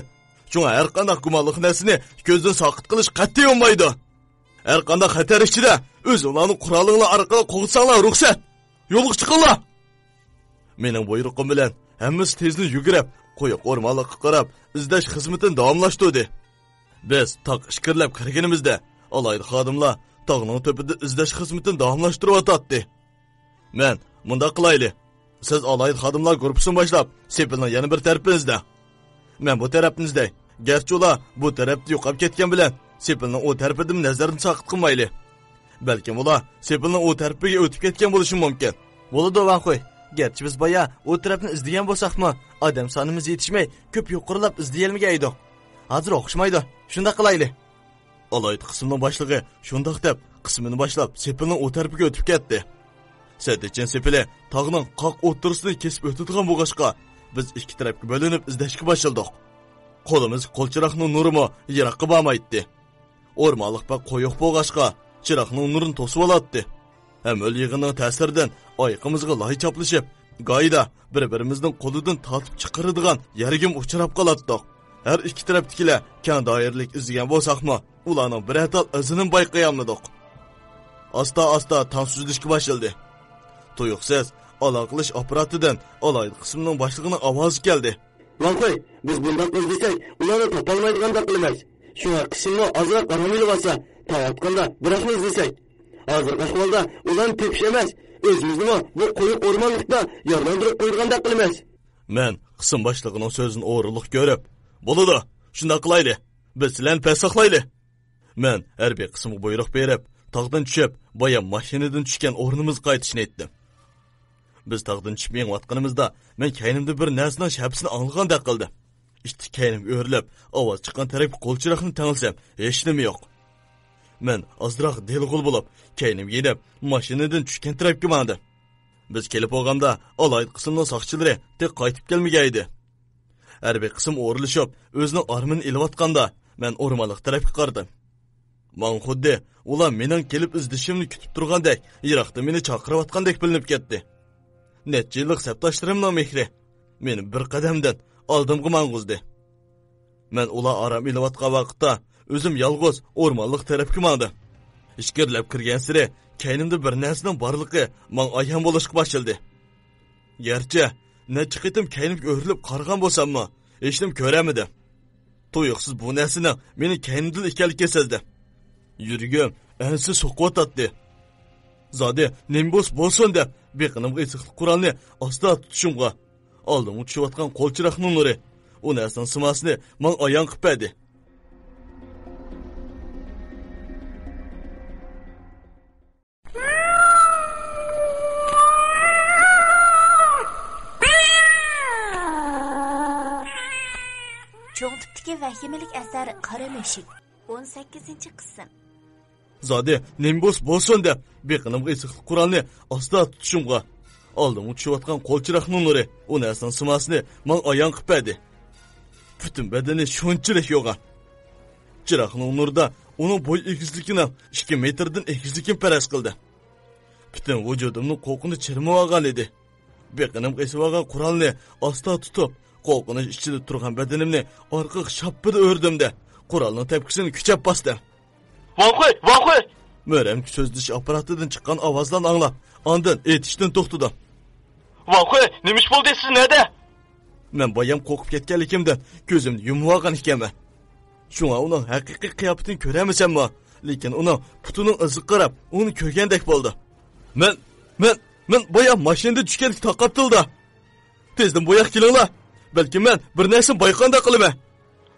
Shunga har qanday gumonliq narsani ko'zdan soqit qilish qat'iy bo'lmaydi. Har qanday xatar ichida o'z ularning qurolinglar orqali qo'g'itsanglar ruxsat. Yo'lga chiqinglar." Mening buyruqim bilan hammasi tezli yugurib, qo'yiq o'rmonlikqa qarab, izlash xizmatini davomlashtirdi. Biz tog' ishkirlab kirganimizda, alayda xodimlar tog'ning tepida izlash xizmatini davomlashtiryotdi. Men bunda qilayli. Siz alayda xodimlar guruhini boshlab, sepilning yana bir tarafingizda. Men bu tarafingizda. Garchi ular bu tarafda yo'qolib ketgan bilan, sepilning o tarafidan nazarni saqit qilmayli. Balki ular sepilning o tarafiga o'tib ketgan bo'lishi mumkin. Bo'ladi, Vanxoy. Gerçi biz baya o tarafını izleyen bolsakmı, adam sanımız yetişmey, köp yuqurlab izleyelmege aydık. Hazır okuşmaydı, şunda kılaylı. Alaydı kısmının başlığı, şundak dep, kısmını başlap, sepilinin o tarafıga ötüp ketdi. Sadece sepili, tağının qaq oturusunu kesip ötüdüğün bu qaşqa, biz iki tarafı bölünüp izleşki başladık. Kolumuz kolçıraqның nurumu yiraqqa bağmaydı. Ormanlıq bak qoyuq bu qaşqa, çıraqның nurunu tosup alattı. Hem öl yığının təsirdən ayıqımızga lahi çaplışıp, qayda bir-birimizдің qoludan tatıb çıqırıdığan yergim uçurab qalatdıq. Her iki tarafdakiler kən dairlik izləyən bolsaqmı, ulanın bir ətal özünün bayqayamladıq. Asta-asta tan süzülüşki başladı. Tuyuqsız, alaqılış aparatıdan alaylı qisminin başlığının avazı geldi. "Vanxoy, biz bundaq izlesek, ularni topalmaydigandaq qilmayız. Şuna qismni azroq qaramili bo'lsa, tayotganda biroqni izlesek. Hozir ahvolda ularni tepish emas, özümüzni bu qo'yiq o'rmonlikda yorlantirib qo'yilgandek qilamiz. Men qism boshlig'ining so'zini o'g'rilik ko'rib, bo'ladi, shunday qilayli. Biz sizlarni pasaqlayli. Men harbiy qismga buyruq berib, tog'dan tushib, boya mashinadan tushgan o'rnimizga qaytishni aytdim. Biz tog'dan tushib yengayotganimizda men kaynimda bir narsaning shabsini anglagandek qildi. İşte kaynim o'rilib, ovoz chiqqan tarafga qo'lchiroqni tanglsam, hech nima yo'q. Men ozroq delg'ul bo'lib, kaynim yenib, mashinadan tushgan tarafga bordi. Biz kelib olganda, alayt qismning soqchilari tek qaytib kelmagan edi. Harbiy qism o'rilishib, o'zining armini ilayotganda, men o'rmonlik tarafga qardim. Men xuddi ular mening kelib izdishimni kutib turgandek, yiroqda meni chaqirayotgandek bilinib ketdi. Necha yillik sabdoshlarimning mehri meni bir qadamdan oldimga mang'uzdi. Men ular aram ilayotgan vaqtda o'zim yolg'iz o'rmonlik tarafga bordim. Ishkirlab kirgan siri kaynimda bir narsaning borligi men ayon bo'lishga boshladi. Gerçi necha qitim kaynimga o'rilib qargan bo'lsam-mu, hech nim ko'ramadim. To'yiqsiz bu narsaning meni kaynimda ekanligi sezdim. Yurgim ansi so'qiyotdi. Zodi nimbus bo'lsin deb beqinimga issiqlik qurolni asta tutishimga oldim uçuyotgan qo'lchiroqning nuri. U narsaning simasini men ayon qilib Cho'ng tipdagi vahimelik asari Qora Mushuk 18-qism. Zodi nimbus bo'lsin deb beqinimga issiqlik qurolni asta tutishimga oldim uçuyotgan qo'lchiroqning nuri. U narsaning simasini men ayon qilib Bütün bedeni shunchalik yo'g'on. Chiroqning nurida uning bo'y egizligini 2 metrdan egizligini paras qildi. Bütün vujudimni qo'qini chirmab olgan edi. Beqinimga esib olgan qurolni asta tutib, qo'qini ichida turgan bedenimni orqaga shappida o'rdimda, qurolning tepkisini kuchab bosdim. Voqo'y! Möhram so'zlash apparatidan chiqqan ovozdan anglab, ondan etishdan to'xtadim. Voqo'y, nima ish bo'ldi siz neda? Men bayam qo'rqib ketganligimdan ko'zimni yumib olgan ekanman. Shunga uning haqiqiy qiyofatini ko'ramasam-mu, lekin uning putining izi qarab, uni ko'rgandek bo'ldi. Men bayam mashinada tushgandek taqab tildi. Tezdan boyaq kelinglar. Balki men bir narsa bayqanda qilaman.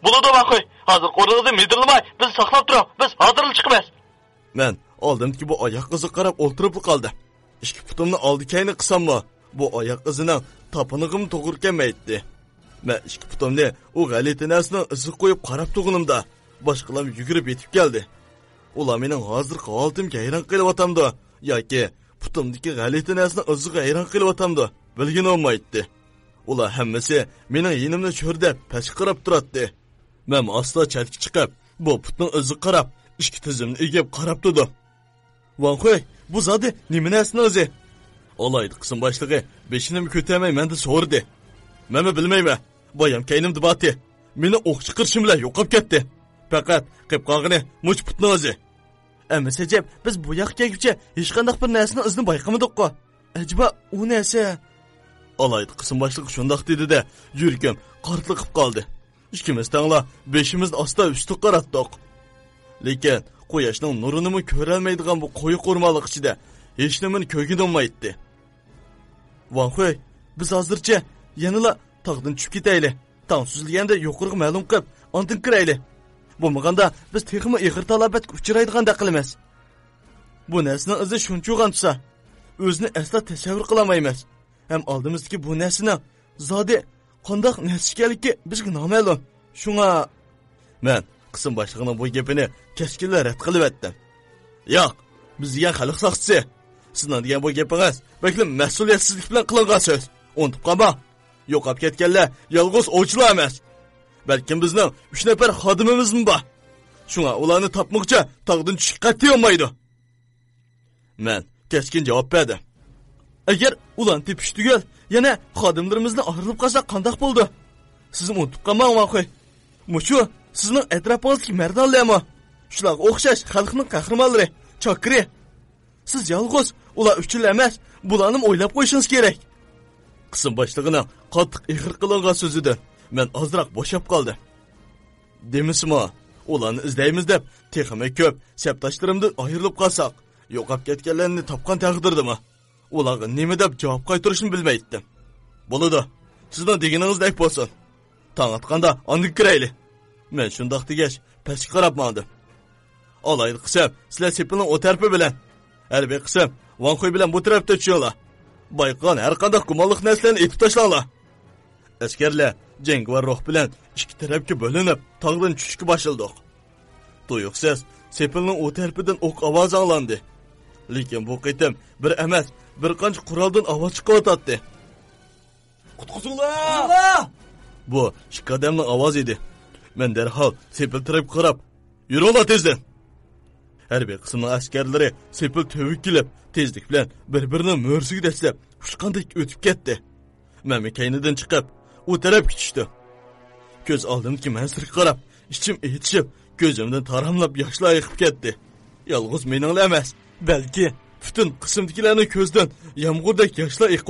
Bo'ladi voqo'y. Hozir qo'rg'ingizni medirlamay, biz saqlab turib, biz hozirlik chiqamiz. Men oldimki bu oyoq izi qarab o'ltirib qoldi. Ikki putimni oldi kayni qisam-mu, bu oyoq izining tapınığım to'g'ri kelmaydi. Men ikki putimni u g'alati narsaning izi qo'yib qarab turganimda, boshqalar yugurib yetib keldi. Ular mening hozirgi holatimga hayron qilyapti yoki putimdagi g'alati narsaning iziga hayron qilyapti, bilgin olmaydi. Ular hammasi mening yinimni cho'rdab pastga qarab turadi. Men aslo chatga chiqib, bu putning izi qarab, ikki tizimni egib qarab turdim. Voqo'y, bu zodi nima narsaning o'zi? Olaydı qism boshlig'i beshinimni ko'tarmay menda so'rdi. Men bilmayman. Boyam kaynimda bati. Meni o'q chiqirishim bilan yo'qib ketdi. Faqat qilib qolgani much putning o'zi. Ammo Sajab, biz bu yoqqa kelguncha hech qanday bir narsaning izini bayqamadik-ku. Ajaba u narsa? Olaydı qism boshlig'i shundoq dedi-da, yurgim qartliqib qoldi. Ikkimiz tangla beshimizni asta usti qaratdik. Lekin quyoshning nurini ko'ra olmaydigan bu qo'yiq o'rmonlik ichida hech nimani ko'rgin olmaydi. Voqo'y, biz hozircha yanala tog'dan tushib ketayli. Tong suzilganda yuqoriga ma'lum qilib, ondan kirayli. Bo'lmaganda biz texmi ig'ir talobatga uchraydiganda qilamiz. Bu narsaning izi shuncha tursa, o'zini asla tasavvur qilolmaymiz. Ham oldimizdagi bu narsaning zodi qanday narsa ekanligi bizga noma'lum. Shunga men qism boshlig'ining bu gapini keskinlar rad qilib etdim. Yo'q, biz degan xalq soqchisi. Sizning degan bu gapingiz balki mas'uliyatsizlik bilan qilingan so'z. Unutib qolma. Yo'qab ketganlar yolg'iz ovchilar emas. Balki bizning 3 nafar xodimimizmi bor. Shunga ularni topmoqcha tog'dan tushib qat'iy olmaydi. Men keskin javob berdim. Agar ularni tepish tugal, yana xodimlarimizni ayrilib qolsa qanday bo'ldi? Siz unutib qolmang voqo'y. Mushu sizning atrofingizdagi mardonlarmi? Shularga o'xshash xalqning qahramonlari, chokri. Siz yolg'iz ular uchun emas, bularni o'ylab qo'yishingiz kerak. Qism boshlig'ining qattiq ig'ir qilingan so'zidan men ozroq bo'shab qoldim. Demismi, ularni izlaymiz deb texnik ko'p sabdoshlarimdan ayrilib qolsak, yo'qab ketganlarni topgan taqdirdimi? ularga nima deb javob qaytarishni bilmaydim. Bo'ladi. Sizning deganingizdek bo'lsin. Tong atqanda andik kirayli. Men shundoq degach, pastga qarab mandim. Alayli qisam, sizlar sepilning o tarafı bilan. Harbiy qisam, Vanxoy bilan bu tarafda tushinglar. Bayqan har qanday gumonliq narsalarni etib tashlanglar. Askarlar jangovar ruh bilan ikki tarafga bo'linib, tog'dan tushishga boshladik. Tuyuqsiz, sepilning o tarafidan o'q ovozi anglandi. Lekin bu qitim bir emas, bir qancha quroldan ovoz chiqayotdi. Qutquzinglar! Bu ikki odamning ovozi edi. Men darhol sepil tarafga qarab, "Yuringlar tezdan." Harbiy qismning askarlari sepil tövük kelib, tezlik bilan bir-birining mo'rsiga dashlab, ushqandek o'tib ketdi. Men kaynidan chiqib, u tarafga tushdim. Ko'z oldimga mansirga qarab, ichim etishib, ko'zimdan taramlab yoshlar yiqib ketdi. Yolg'iz meninglar emas, balki butun qismdagilarning ko'zdan yomg'irdak yoshlar yiqib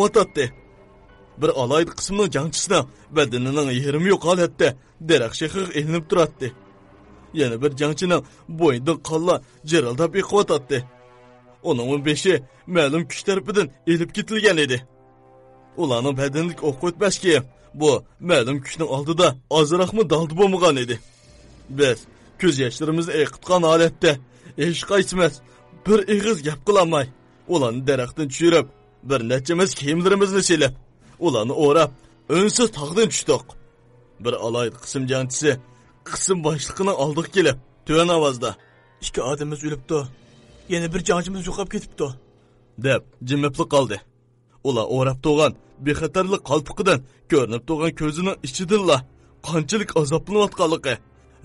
bir alaydi qismning jangchisini badanining yerimi yo'q holatda daraxshiqiq ilinib turardi. Yana bir jangchining bo'ynidan qonlar jirildab yiqib Onun beshi ma'lum kuch tarafidan elib ketilgan edi. Ularning badaniga o'q o'tmaski, bu ma'lum kuchning oldida ozroqmi daldi bo'lmagan edi. Biz ko'z yoshlarimizni eqitgan holatda hech qaysimiz bir ig'iz gap qilolmay, ularni daraxtdan tushirib, bir nechamiz kiyimlarimizni silib, ularni o'rab, unsiz tog'dan tushdik. Bir alaydi qism jangchisi qism boshliqining oldiga kelib, to'van ovozda, "Ikki odamimiz o'libdi. Yana bir jangchimiz yo'qolib ketibdi," deb jimibli qoldi. Ular o'rab to'g'an bexatarli qalpiqidan ko'rinib to'g'an ko'zining ichidilla qanchalik azoblanayotganligi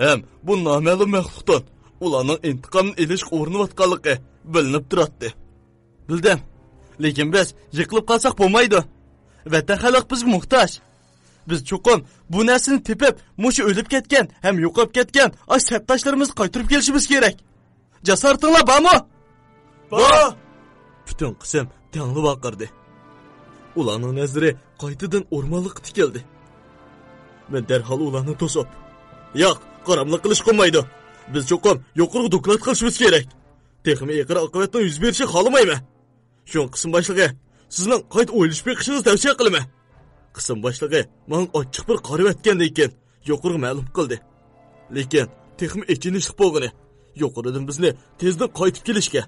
ham bu noma'lum maxluqdan ularning intiqomini elish o'rnayotganligi bilinib turadi. Bildim. Lekin biz yiqilib qolsak bo'lmaydi. Vatan xalq bizga muhtoj. Biz cho'qim bu narsani tepib, mushu o'lib ketgan, ham yo'qolib ketgan ash sabtashlarimizni qaytarib kelishimiz kerak. Jasoratinglar bormi? Bor. Butun qism tangli vaqirdi. Ularning nazari qaytadan o'rmonliqqa tikildi. Men darhol ularni to'sib, "Yo'q, qaramlik qilish qolmaydi. Biz cho'qim yuqori doklad qilishimiz kerak. Texmi yiqir oqibatdan yuz berishi xohlamayman. Shu qism boshlig'i, sizning qayta o'ylash beqishingizni tavsiya qilaman." Qism boshlig'i menga ochiq bir qarab aytgandan keyin yuqori ma'lum qildi. Lekin texmi echinishlik bo'lgani, yuqoridan bizni tezdan qaytib kelishga,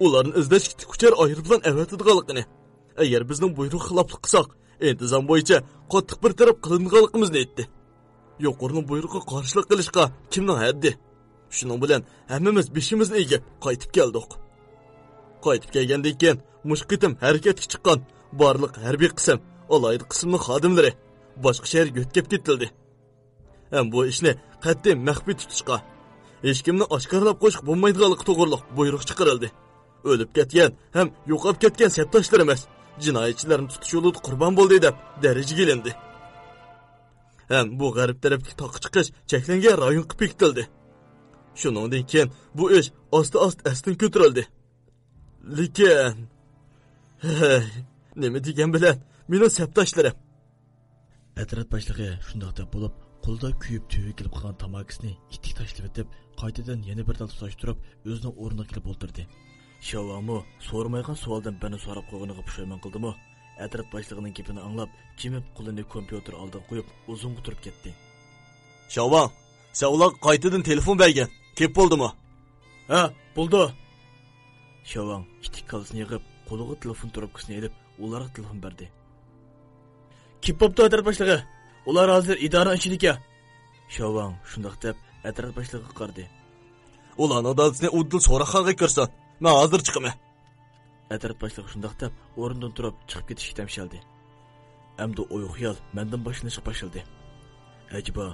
ularni izlashga tikuchar ayiriblan avatadiganligini, agar bizning buyruq xiloflik qilsak, intizom bo'yicha qattiq bir taraf qilinganligimizni aytdi. Yuqorining buyruqiga qarshilik qilishga kimning haddi? Shuning bilan hammamiz beshimizni egib qaytib keldik. Qaytib kelgandan keyin mushqitim harakatga chiqqan barliq harbiy qism, alaydi qismning xodimlari boshqa shaharga o'tkab ketildi. Ham bu ishni qat'iy maxfiy tutishga, hech kimni oshkorlab qo'yish bo'lmaydiganligi to'g'riliq buyruq chiqarildi. O'lib ketgan ham yo'qolib ketgan sabtoshlarimiz jinoyatchilarni tutish yo'lida qurbon bo'ldi deb darajaga ilindi. Ham bu g'arb tarafga toqqa chiqish cheklangan rayon qilib bekitildi. Shuningdan keyin bu ish asta-asta astin ko'tarildi. Lekin nima degan bilan meni sabtoshlarim. Atrot boshlig'i shundoq deb bo'lib, qo'lda kuyib tövükilib qolgan tamakisini ittik tashlab etib, qaytadan yana bir dal tutashtirib, o'zining o'rniga kelib o'ltirdi. Shavamo so'ramaygan savoldan beni so'rab qo'yganiga pushaymon qildimi? Atrot boshlig'ining gapini anglab, jimib qo'lini kompyuter oldiga qo'yib, uzun o'tirib ketdi. "Shavon, sen ular qaytadan telefon bergan. Kep bo'ldimi?" "Ha, bo'ldi." Shavon ittik kalsini yig'ib, qo'liga telefon trubkasini elib, ularga telefon berdi. "Kep bo'pti atrot boshlig'i. Ular hozir idora ishidagi." Shavon shundoq deb atrot boshlig'iga qaradi. "Ularning adalsini udil so'roqqa kirsin. Men hozir chiqaman." Atrot boshlig'i shundoq deb o'rnidan turib chiqib ketishga tamshaldi. Endi o'y xiyol mendan boshlanish boshladi. Acaba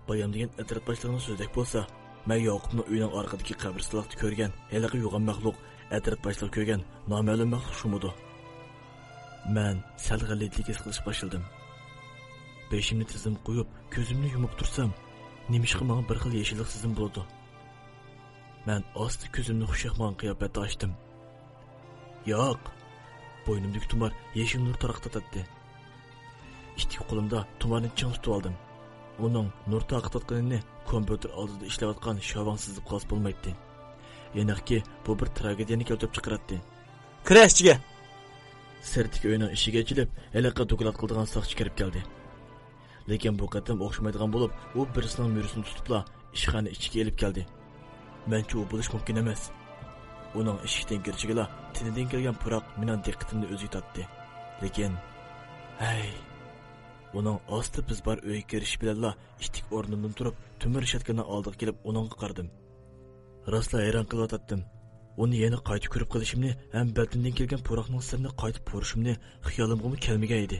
bayam degan atrot boshlig'ining so'zidek bo'lsa, men Yoqubning uyining orqadagi qabristonlikda ko'rgan haliqi yo'g'on maxluq atrot boshlig'i ko'rgan noma'lum maxluq shumidi. Men sal g'alitlik his qilish boshladim. Beshimni tizim qo'yib, ko'zimni yumib tursam, nimishqa menga bir xil yeshillik sezim bo'ldi. Men osti ko'zimni xushyoqman qiyofatda ochdim. Yo'q. Bo'ynimdagi tumor yeshil nur taraqtatdi. Ikki qo'limda tumarni ching tutib oldim. Uning nur taraqtatganini kompyuter oldida ishlayotgan Shavon sezib qolsa bo'lmaydi. Yanaqki bu bir tragediyani keltirib chiqaradi. "Kirashchiga. Sirtdagi uyning eshigi ochilib, haliqa doklad qildigan soqchi kirib keldi. Lekin bu qatam o'xshamaydigan bo'lib, u birisining murusini tutibla ishxona ichiga elib keldi. Mencha u bo'lish mumkin emas. Uning eshikdan kirishigila tinidan kelgan puroq mening diqqatimni o'ziga tortdi. Lekin hey, uning osti biz bor uyga kirish bilanla ishtik o'rnimdan turib, tumir shatkani oldiga kelib uningga qaradim. Rostla hayron qilyotdim. Uni yana qayta ko'rib qolishimni, ham batimdan kelgan puroqning sirini qaytib ko'rishimni xiyolimga kelmagan edi.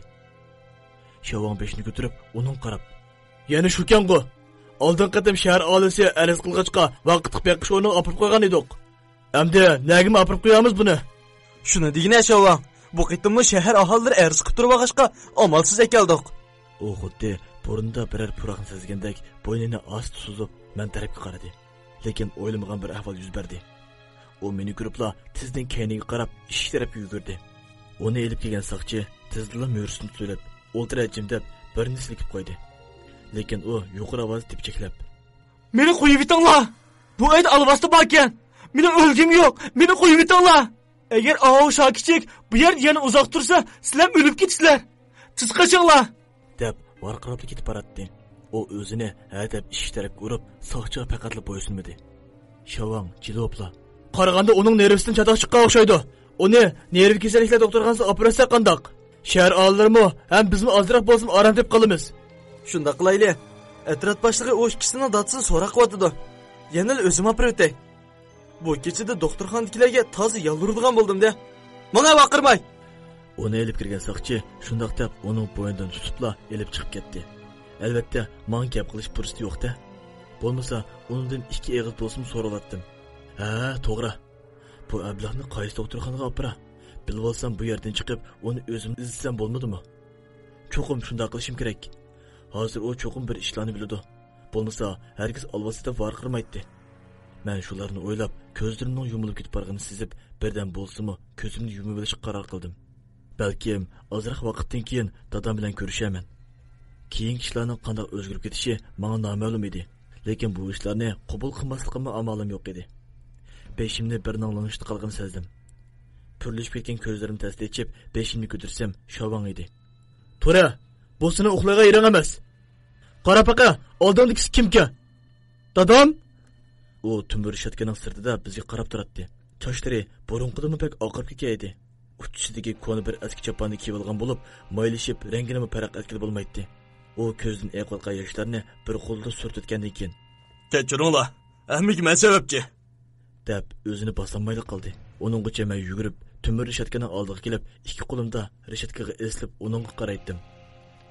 Shavon beshini ko'tarib, uning qarab, "Yana shu-kangu. Oldin qatim shahar aholisi arz qilg'achqa vaqt beqish o'rniga olib qo'ygan edik. Endi nagima olib qo'yamiz buni?" Shuni degina Shavon. Bu qitimni shahar aholilari arz qilib turib olg'achqa amalsiz ekeldik. U xuddi burunda biror puroqni sezgandek bo'ynini osti suzib men tarafga qaradi. Lekin o'ylamagan bir ahvol yuz berdi. U meni ko'ribla tizdan keyniga qarab eshik tarafga yugurdi. Uni elib kelgan soqchi tizdan mo'rsini so'lib, o'ltirajim deb birini silkib qo'ydi. Lekin u yuqori ovozda tepchiklab, "Meni qo'yib etinglar. Bu ayt alvasti borkan. Meni o'lgim yo'q. Meni qo'yib etinglar. Agar ov shokichik bu yer yana uzoq tursa, sizlar o'lib ketisizlar. Siz qochinglar." deb varqirab ketib boradi. U o'zini hadab eshik tarafga urib, soqchiga faqatla bo'ysunmadi. Shavon jilopla, "Qaraganda uning nervisidan chatoq chiqqan o'xshaydi. Uni nerv kasalliklar doktorxonasiga operatsiya qilgandak. Shahar aholilarimi ham bizni ozroq bo'lsin orom deb qolamiz." Shunda qilayli. Atrot boshlig'i o ikkisining datsini so'roq qilyotdi. Yana o'zim olib o'tay. Bu kechada doktorxonadagilarga toza yalvuradigan bo'ldim-da. Mana vaqirmay. Uni elib kirgan soqchi shundoq deb uning bo'ynidan tutibla elib chiqib ketdi. Albatta, men gap qilish fursati yo'q-da. Bo'lmasa, undan ikki eg'iz bo'lsin so'ralatdim. "Ha, to'g'ri. Bu ablahni qaysi doktorxonaga olib bora? Bilib olsam bu yerdan chiqib, uni o'zim izlasam bo'lmadimi? Cho'qim shunday qilishim kerak. Hozir u cho'qim bir ishlarni biladi. Bo'lmasa, herkes alvasida varqirmaydi." Men shularni o'ylab, ko'zlarimning yumilib ketib borganini sezib, birdan bo'lsa-mu, ko'zimni yumib olishga qaror qildim. Balkim ozroq vaqtdan keyin dadam bilan ko'rishaman. Keyin ishlarning qanday o'zgarib ketishi menga noma'lum edi. Lekin bu ishlarni qabul qilmasligimga amalim yo'q edi. Beshimni bir nonglanishda qolgan sezdim. Purlishib ketgan ko'zlarim tasda ichib, beshimni ko'tarsam Shavon edi. "To'ra, bu seni uxlayga yiring emas. Qara paqa, oldindagisi kimga?" "Dadam?" U tumur shatkaning sirtida bizga qarab turardi. Chochlari burunqidan pek oqarib ketgan edi. Uchsidagi koni bir eski choponni kiyib olgan bo'lib, moylashib, rangini farq etgan bo'lmaydi. U ko'zdan eqilgan yoshlarni bir qo'lda surtitgandan keyin, "Kechiringlar. Ahmik men sababchi." deb o'zini bosolmaydi qoldi. Uninggacha men yugurib, tumur shatkaning oldiga kelib, ikki qo'limda reshatkaga eslib uningga qaraydim.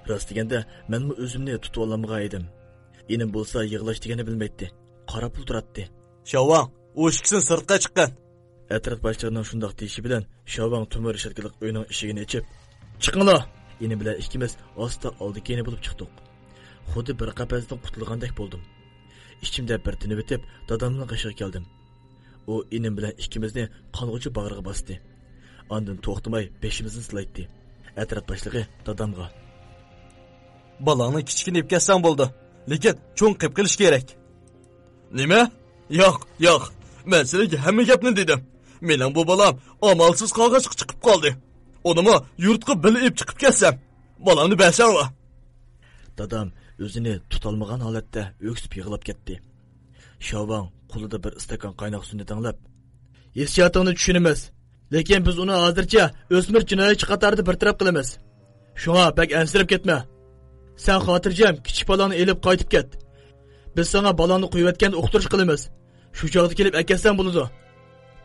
Rost deganda, menmi o'zimni tutib olamagan edim. Enim bo'lsa yig'lash deganini bilmaydi. Qarab turardi. "Shavon, u ishkisini sirtqa chiqqan." Atrof boshlig'ining shundoq deyishi bilan Shavon tumur shatkalik uyning eshigini ochib, "Chiqinglar." Enim bilan ikkimiz osta oldi-keyni bo'lib chiqdik. Xuddi bir qafasdan qutulgandek bo'ldim. Ichimda bir tinib o'tib, dadamning qishiga keldim. U enim bilan ikkimizni qong'uchi bag'riga bosdi. Ondan to'xtamay beshimizni silaydi. Atrof boshlig'i dadamga, "Balani kichkina ib ketsan bo'ldi, lekin cho'ng qilib qilish kerak." "Nima? Yo'q, yo'q. Men sizga hamma gapni dedim. Mening bu balam amalsiz qog'ozga chiqib qoldi. Unimi yurtga bilib chiqib ketsam, balamni bersanglar." Dadam o'zini tutolmagan holatda o'ksib yig'lab ketdi. Shavon qo'lida bir istakan qaynoq suvni tanglab, "Hissiyotingni tushunamiz, lekin biz uni hozircha o'smir jinoyatchi qatorida bartaraf qilamiz. Shunga pek ansirib ketma. Sen xotirjam kichik baloni elib qaytib ket. Biz sana baloni qo'yayotganda o'qitirish qilamiz. Shu joyga kelib akasdan bo'ladi."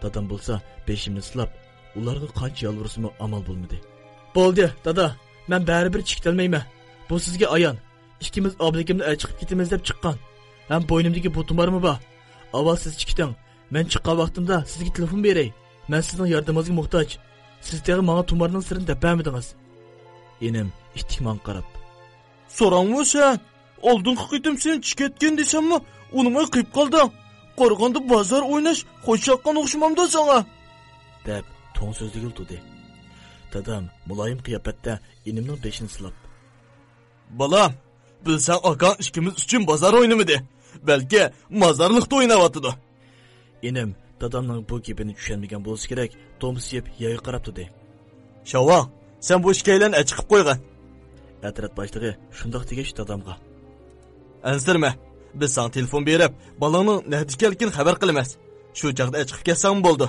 Dadam bo'lsa beshimni silab, ularga qancha yolvursimi amal bo'lmadi. "Bo'ldi, dada, men baribir chiqtalmayman. Bu sizga ayon. Ikkimiz obligimni chiqib ketimiz deb chiqqan. Ham bo'ynimdagi bu tumarmi bor? Avval siz chiqding. Men chiqqan vaqtimda sizga telefon beray. Men sizning yordamingizga muhtoj. Siz tag'i menga tumarning sirini deb bermadingiz." Enim ihtimon qarab, "So'rangmi sen? Oldingi qitim sen chiqetgan desammi, uningga qilib qolding. Qorg'onda bozor o'ynash xo'shaqqan o'xshamamda sana." deb to'ng so'zli yultudi. Dadam muloyim qiyofatda enimning beshini silab, "Balam, bilsan akam ikkimiz uchun bozor o'ynamidi. Balki mozorlikda o'ynayotdi." Enim dadamning bu gapini tushunmagan bo'lsa kerak, tomsiyib yerga qarab turdi. Şava, sen bu işkaylarni chiqib qo'ygan. Atrat boshlig'i shundoq degach dadamga. Ansirma. Biz sana telefon berib, balangning nahdi ekanligini xabar qilamiz. Shu chaqda chiqib ketsang bo'ldi.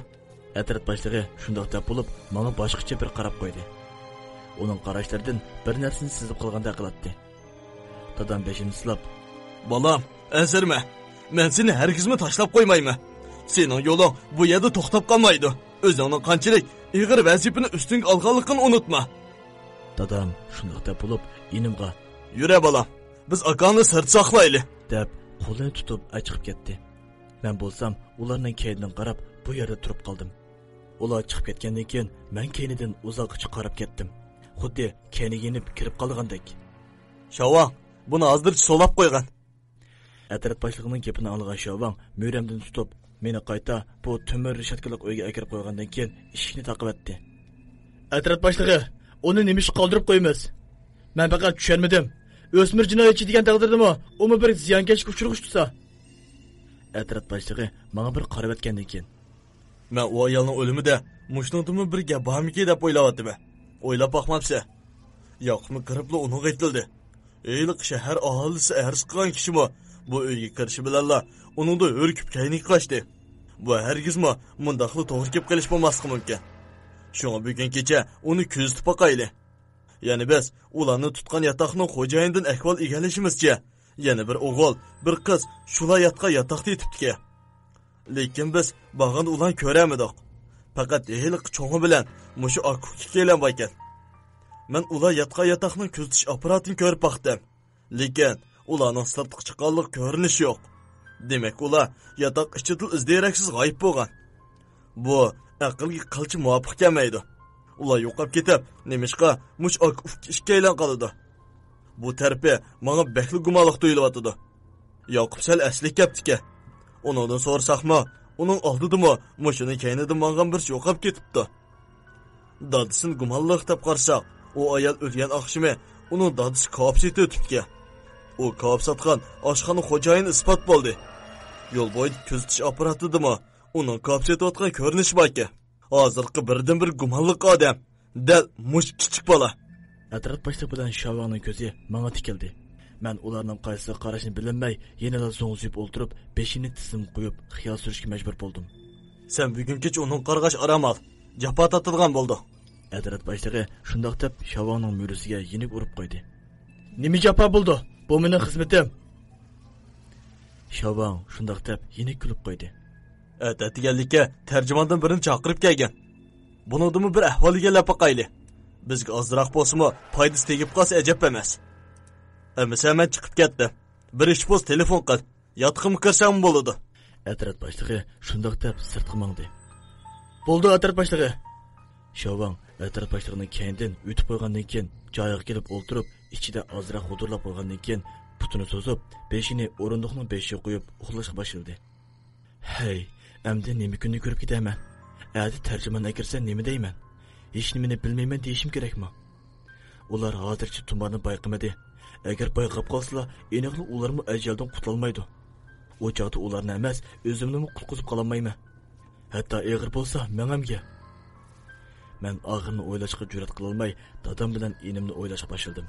Atrat boshlig'i shundoq deb bo'lib, menga boshqacha bir qarab qo'ydi. Uning qarashlaridan bir narsani sezib qolgandek qiladi. Dadam beshimni silab, Balam, ansirma. Men seni hargizmi tashlab qo'ymayman. Sening yo'ling bu yerda to'xtab qolmaydi. O'zingning qanchalik ig'ir vazifani ustingga olganligini unutma. Dadam shundoq deb bo'lib, inimga, Yura balam, biz akani sirt saqlayli, deb qo'lini tutib chiqib ketdi. Men bo'lsam, ularning keynidan qarab bu yerda turib qoldim. Ular chiqib ketgandan keyin men keynidan uzoqqa qarab ketdim. Xuddi keyniga inib kirib qolgandek. Şava, buni hozircha solab qo'ygan. Atrat boshlig'ining gapini olgan Shavang mo'ramdan tutib, meni qayta bu temir rishatkalik uyga akirib qo'ygandan keyin eshikni taqib etdi. Atrat boshlig'i, uni nima ish qoldirib qo'yamiz? Men faqat tushunmadim. O'smir jinoyatchi degan taqdirdami, umi bir ziyonkashga uchirg'ish tutsa. Atrat boshlig'i menga bir qarab etgandan keyin, Men u ayolning o'limida mushningdimi bir gap bormiki deb o'ylayaptim. O'ylab boqmabsa, yo'qmi kiribli uning aytildi. Eyliq shahar aholisi arz qilgan kishimi bu uyga kirishi bilanla uningda hurkib kaynik qochdi. Bu hargizmi mundaqli to'g'ri kelib qilish bo'lmasligi mumkin. Shunga bugun kecha uni kuzatib boqayli. Ya'ni biz ularni tutgan yotoqning xo'jayinidan ahvol egalashimizcha, yana bir o'g'il, bir qiz shular yotgan yotoqda yotibdi. Lekin biz bag'an ulan ko'ramidik. Faqat ehliq cho'ngi bilan mushu akukki kelan ekan. Men ular yotgan yotoqning kuzatish apparatini ko'rib baqdim. Lekin ularning sirtqi chiqqanlik ko'rinishi yo'q. Demak ular yotoq ichida izdiraksiz g'oyib bo'lgan. Bu aqlga qilchi muvofiq kelmaydi. Ular yo'qolib ketib, nemishqa mush ikkilan qoladi. Bu tarpi menga bekli gumonliq tuyulyotdi. Yoqub sal asli kaptiki. Ondan so'rasaqmi, uning oldidimi mushuni kaynidan menga bir yo'qolib ketibdi. Dadisin gumonliq deb qarsak, o ayol o'tgan oqshimi uning dadisi koopseti o'tibdi. U koop sotgan oshxona xo'jayini isbot bo'ldi. Yo'l bo'yida kuzatish apparatidimi uning koopseti o'tgan ko'rinish borki. Hozirgi birdan bir gumonliq odam, dal mush kichik bola. Atrat boshlig'i bilan Shavangning ko'zi menga tikildi. Men ularning qaysi qarashini bilinmay, yana zo'ng'izib o'ltirib, beshini tizim qo'yib, xiyol surishga majbur bo'ldim. Sen bugun kech uning qarg'ash aramal, jafo tatilgan bo'ldi. Atrat boshlig'i shundoq deb Shavangning murisiga yenik urib qo'ydi. Nima jafo bo'ldi? Bu mening xizmatim. Shavang shundoq deb yenik kulib qo'ydi. Atatiganlikka tarjimondan birini chaqirib kelgan. Buningdimi bir ahvoliga lapaqayli. Bizga ozroq bo'lsa-mu, foydasi tegib qolsa ajab emas. Ammo men chiqib ketdim. Bir ish bo'lsa telefon qil. Yotqim kirsam bo'ladi. Atrat boshlig'i shundoq deb sirtqa mangdi. Bo'ldi atrat boshlig'i. Shavang atrat boshlig'ining keynidan o'tib qo'ygandan keyin joyiga kelib o'ltirib, ichida ozroq hudurlab qo'ygandan keyin putini so'zib, beshini o'rindiqning beshiga qo'yib uxlashga boshladi. Hey, endi nima kunni ko'rib ketaman? Adi tarjimon akirsa nima deyman? Hech nimani bilmayman deyishim kerakmi? Ular hozircha tumarni bayqamadi. Agar bayqab qolsalar, aniqli ularmi ajaldan qutulmaydi. O chaqda ularni emas, o'zimni qutqizib qololmayman. Hatto eg'ir bo'lsa, menamga. Men og'irni o'ylashga jur'at qila olmay, dadam bilan inimni o'ylashga boshladim.